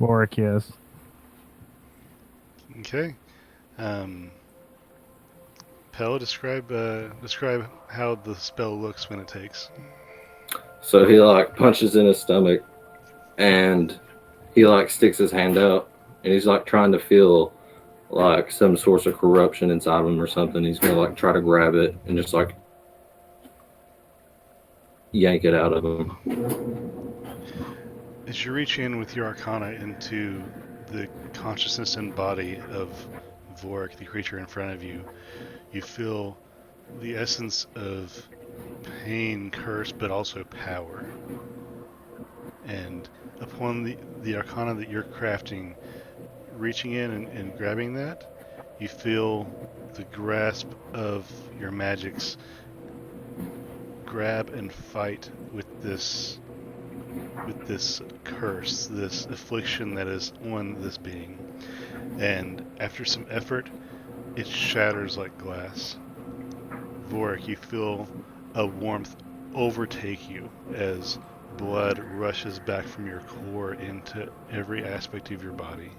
Vorhik is. Okay. Pell, describe how the spell looks when it takes. So he like punches in his stomach, and he like sticks his hand out, and he's like trying to feel like some source of corruption inside of him or something. He's gonna like try to grab it and just like yank it out of him. As you reach in with your arcana into the consciousness and body of Vorhik, the creature in front of you, you feel the essence of pain, curse, but also power. And upon the arcana that you're crafting, reaching in and grabbing that, you feel the grasp of your magics grab and fight with this curse, this affliction that is on this being. And after some effort, it shatters like glass. Vorhik, you feel a warmth overtake you as blood rushes back from your core into every aspect of your body.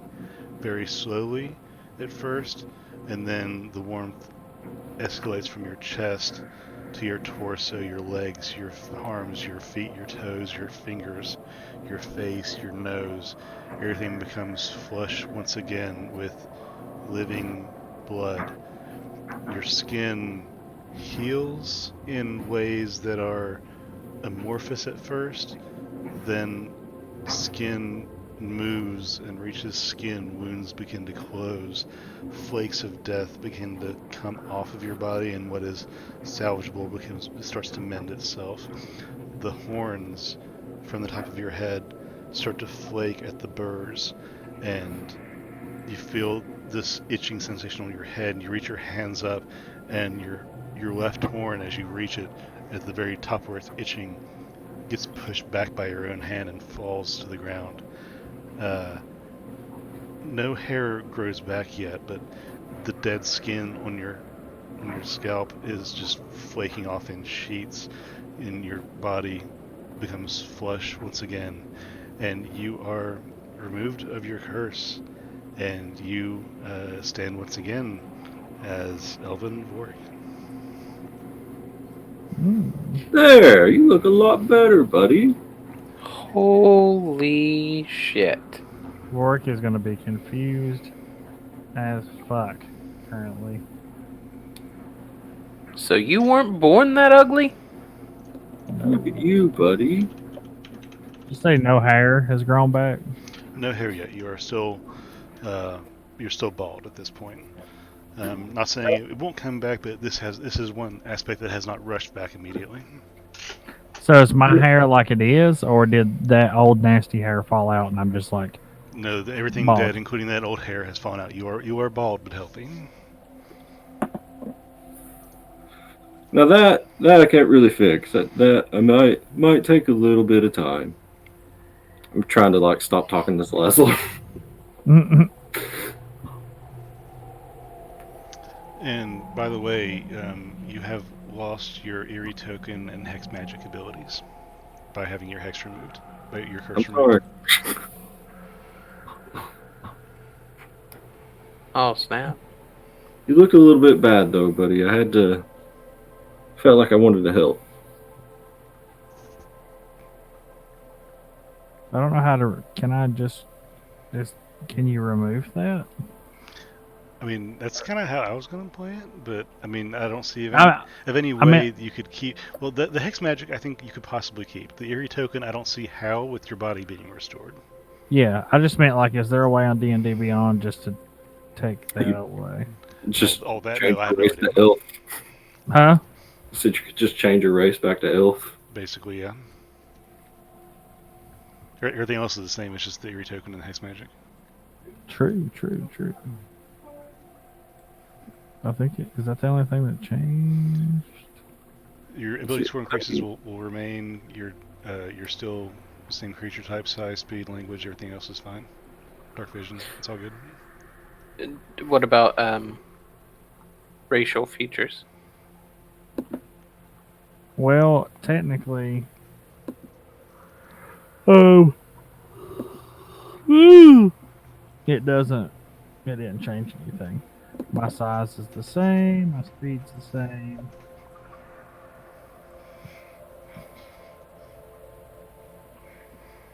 Very slowly at first, and then the warmth escalates from your chest to your torso, your legs, your arms, your feet, your toes, your fingers, your face, your nose. Everything becomes flush once again with living blood. Your skin heals in ways that are amorphous at first, then skin moves and reaches skin, wounds begin to close, flakes of death begin to come off of your body, and what is salvageable starts to mend itself. The horns from the top of your head start to flake at the burrs, and you feel this itching sensation on your head, and you reach your hands up, and your left horn, as you reach it at the very top where it's itching, gets pushed back by your own hand and falls to the ground. No hair grows back yet, but the dead skin on your scalp is just flaking off in sheets, and your body becomes flush once again, and you are removed of your curse, and you stand once again as Elven Vorhik. There, you look a lot better, buddy. Holy shit. Vorhik is going to be confused as fuck currently. So you weren't born that ugly? Look at you, buddy. You say no hair has grown back? No hair yet. You are still you're still bald at this point. Not saying it won't come back, but this is one aspect that has not rushed back immediately. So is my hair like it is, or did that old nasty hair fall out and I'm just like No, everything bald? dead, including that old hair, has fallen out. You are bald but healthy. Now that I can't really fix. That I might take a little bit of time. I'm trying to like stop talking to Lazlo. And by the way, you have lost your eerie token and hex magic abilities by having your hex removed, by your curse I'm removed. sorry. Oh, snap. You look a little bit bad though, buddy. Felt like I wanted to help. I don't know how to. Can I just can you remove that? I mean, that's kind of how I was going to play it, but I mean, I don't see I, of any I meant way you could keep. Well, the hex magic I think you could possibly keep. The eerie token I don't see how with your body being restored. yeah. I just meant like, is there a way on D&D Beyond just to take that away? Just All that? change No, I your have no race idea. to elf. Huh? So you could just change your race back to elf. Basically, yeah. Everything else is the same. It's just the eerie token and the hex magic. True. I think is that the only thing that changed? Your ability score increases will remain. You're still the same creature type, size, speed, language. Everything else is fine. Dark vision. It's all good. What about racial features? Well, technically, oh, it doesn't. It didn't change anything. My size is the same. My speed's the same.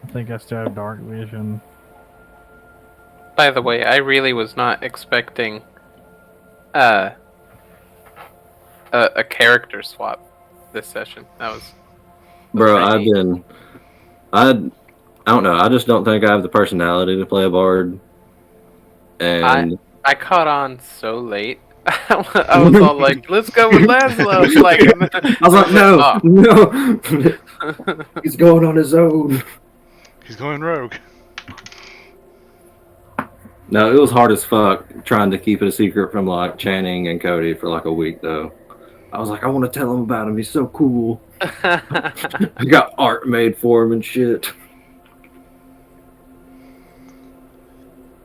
I think I still have dark vision. By the way, I really was not expecting a character swap this session. That was Bro, pretty neat. I don't know. I just don't think I have the personality to play a bard. And I caught on so late. I was all like, "Let's go with Lazlo!" Like, I was like, no, he's going on his own. He's going rogue. No, it was hard as fuck trying to keep it a secret from like Channing and Cody for like a week though. I was like, I want to tell him about him. He's so cool. I got art made for him and shit.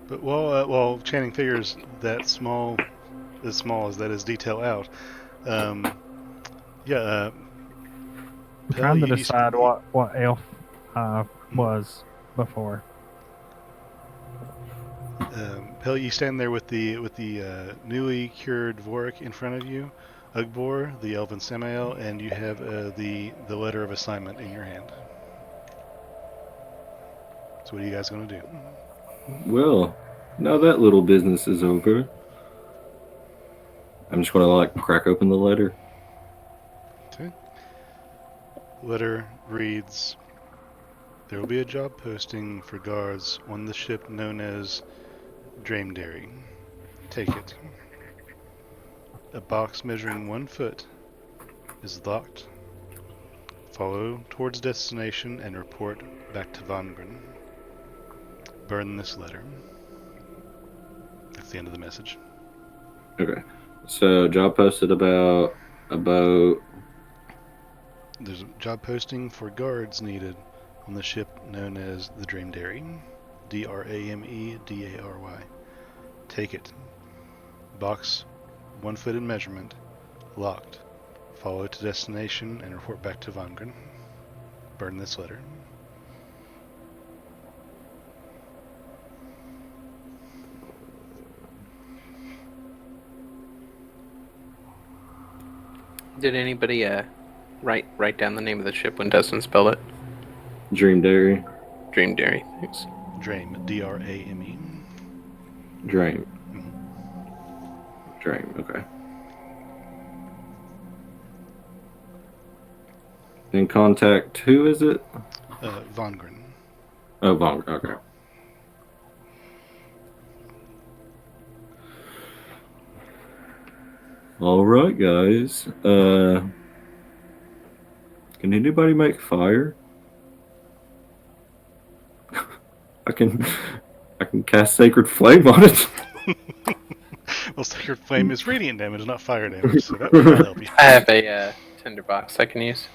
But while Channing figures that small, as small as that is, detail out, yeah. I'm trying to decide what elf was before. Pell, you stand there with the newly cured Vorhik in front of you, Ugbor, the elven Sammael, and you have the letter of assignment in your hand. So what are you guys going to do? Well, now that little business is over, I'm just going to like crack open the letter. Okay. Letter reads, there will be a job posting for guards on the ship known as Dreamdairy. Take it. A box measuring 1 foot is locked. Follow towards destination and report back to Vangren. Burn this letter. That's the end of the message. Okay. So job posted about a boat. There's a job posting for guards needed on the ship known as the Dreamdairy. Dramedary. Take it. Box 1 foot in measurement. Locked. Follow to destination and report back to Vangren. Burn this letter. Did anybody write down the name of the ship when Dustin spelled it? Dreamdairy. Dreamdairy. Thanks. Drame. Drame. Dream. Mm-hmm. Dream. Okay. In contact, who is it? Vangren. Oh, Vong. Okay. All right, guys. Can anybody make fire? I can cast Sacred Flame on it. Well, Sacred Flame is radiant damage, not fire damage, so that will not help you. I have a tinderbox I can use.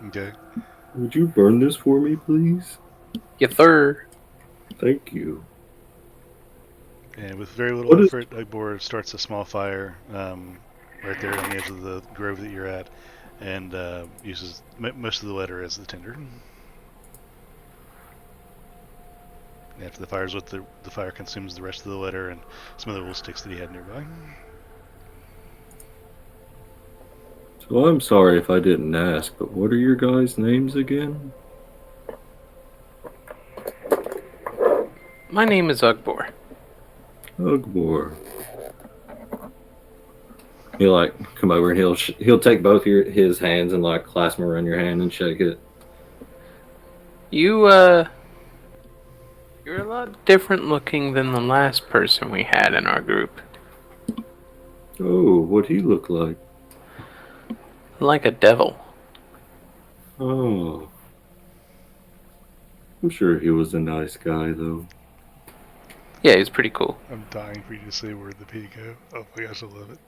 Okay. Would you burn this for me, please? Yes, sir. Thank you. And with very little effort, Ugbor starts a small fire right there on the edge of the grove that you're at, and uses most of the letter as the tinder. After the fire's lit, the fire consumes the rest of the letter and some other little sticks that he had nearby. So I'm sorry if I didn't ask, but what are your guys' names again? My name is Ugbor. Ugbor. He'll like come over and he'll take both his hands and like clasp them around your hand and shake it. You're a lot different looking than the last person we had in our group. Oh, what'd he look like? Like a devil. Oh, I'm sure he was a nice guy though. Yeah, he's pretty cool. I'm dying for you to say where the P go. Oh my gosh, I love it.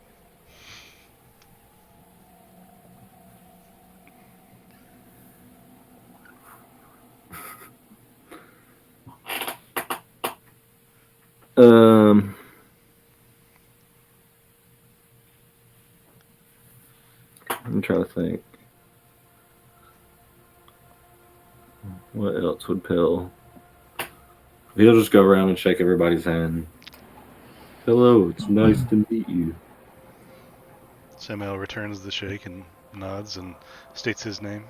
I'm trying to think. What else would Pill? He'll just go around and shake everybody's hand. Hello, it's nice to meet you. Sammael returns the shake and nods and states his name.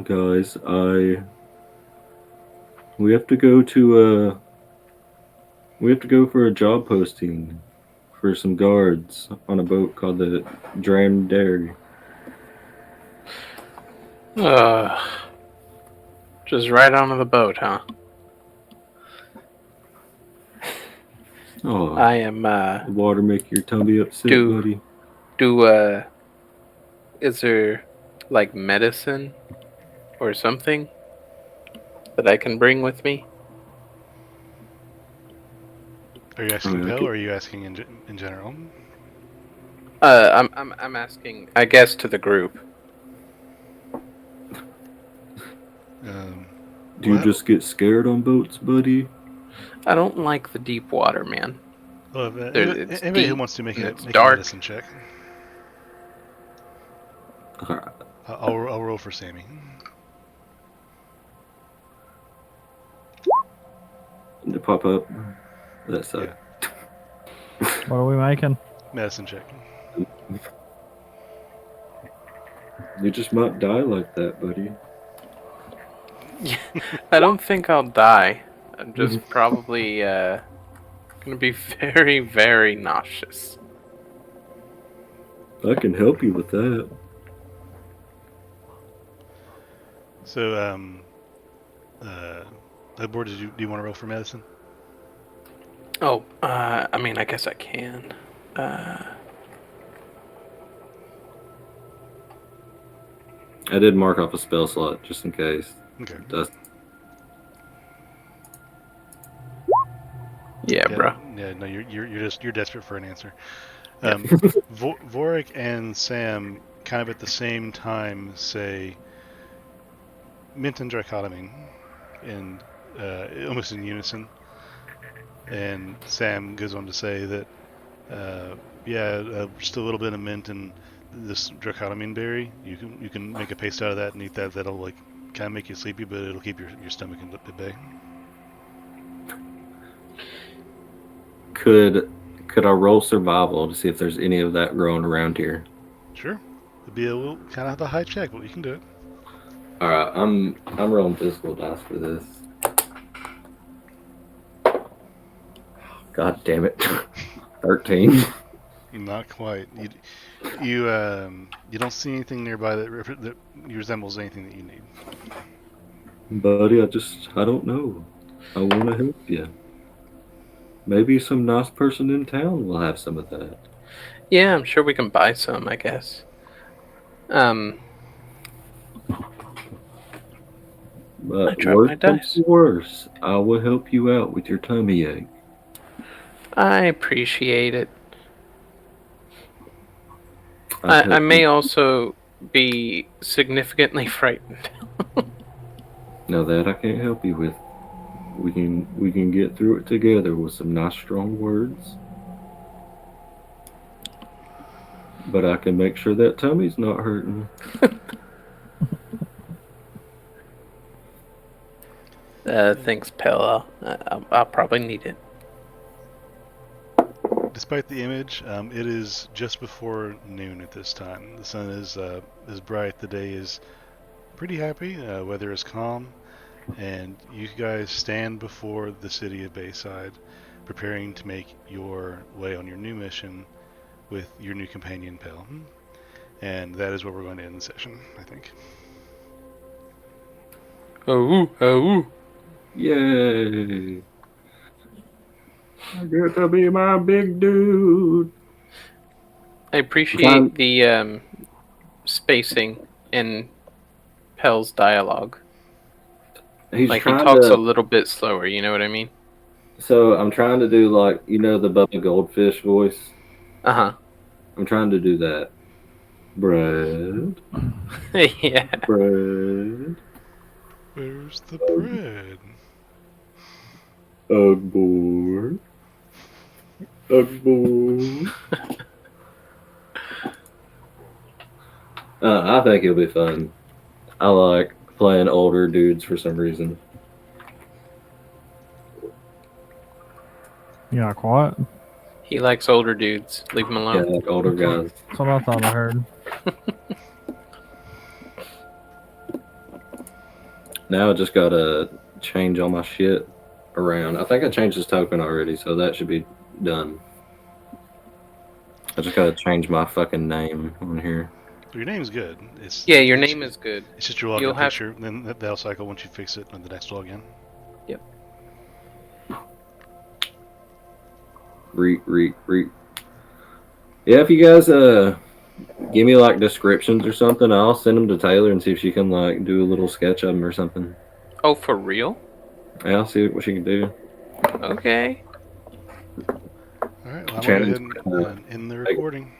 Guys, we have to go to we have to go for a job posting for some guards on a boat called the Dram Dairy. Just right onto the boat, huh? Oh, I am, the water make your tummy upset, buddy? Is there, like, medicine or something that I can bring with me? Are you asking Pell, or are you asking in general? I'm asking, I guess, to the group. Do you just get scared on boats, buddy? I don't like the deep water, man. Well, anybody who wants to make a medicine check. Alright. I'll roll for Sammy. To pop up. That sucked. Yeah. What are we making? Medicine check. You just might die like that, buddy. I don't think I'll die. I'm just probably gonna be very, very nauseous. I can help you with that. So, Ugbor, do you want to roll for medicine? Oh, I mean, I guess I can. I did mark off a spell slot just in case. Okay. Yeah, bro. Yeah, no, you're desperate for an answer. Vorhik and Sam kind of at the same time say mint and dichotomy, and almost in unison. And Sam goes on to say that, just a little bit of mint and this dichotomy berry. You can make a paste out of that and eat that. That'll like kind of make you sleepy, but it'll keep your stomach at bay. Could I roll survival to see if there's any of that growing around here? Sure. It'd be a little kind of a high check, but you can do it. All right, I'm rolling physical dice for this. God damn it, 13. Not quite. You don't see anything nearby that resembles anything that you need. Buddy, I don't know. I want to help you. Maybe some nice person in town will have some of that. Yeah, I'm sure we can buy some, I guess. But worse comes to worse, I will help you out with your tummy ache. I appreciate it. I may also be significantly frightened. Now that I can't help you with. We can get through it together with some nice strong words. But I can make sure that tummy's not hurting. Thanks, Pell. I'll probably need it. despite the image, it is just before noon at this time. The sun is bright. The day is pretty happy. Weather is calm, and you guys stand before the city of Bayside, preparing to make your way on your new mission with your new companion, Pell. And that is where we're going to end the session, I think. Oh. Yay! I get to be my big dude. I appreciate the spacing in Pell's dialogue. He's Like, he trying talks to. a little bit slower, you know what I mean? So I'm trying to do like the Bubba Goldfish voice. Uh-huh. I'm trying to do that. Bread, Yeah. bread, Where's the bread? Ugbor, Ugbor. I think it'll be fun. I like playing older dudes for some reason. You not quiet? He likes older dudes. Leave him Yeah, alone. like older guys. That's what I thought I heard. Now I just gotta change all my shit around. I think I changed this token already, so that should be done. I just gotta change my fucking name on here. Your name's good. Yeah, your name is good. It's just your You'll login have- picture, then that'll cycle once you fix it on the next login. Reek. Yeah, if you guys give me like descriptions or something, I'll send them to Taylor and see if she can like do a little sketch of them or something. Oh, for real? Yeah, I'll see what she can do. Okay. All right, well, I'm going to Challenge, go ahead and end the recording.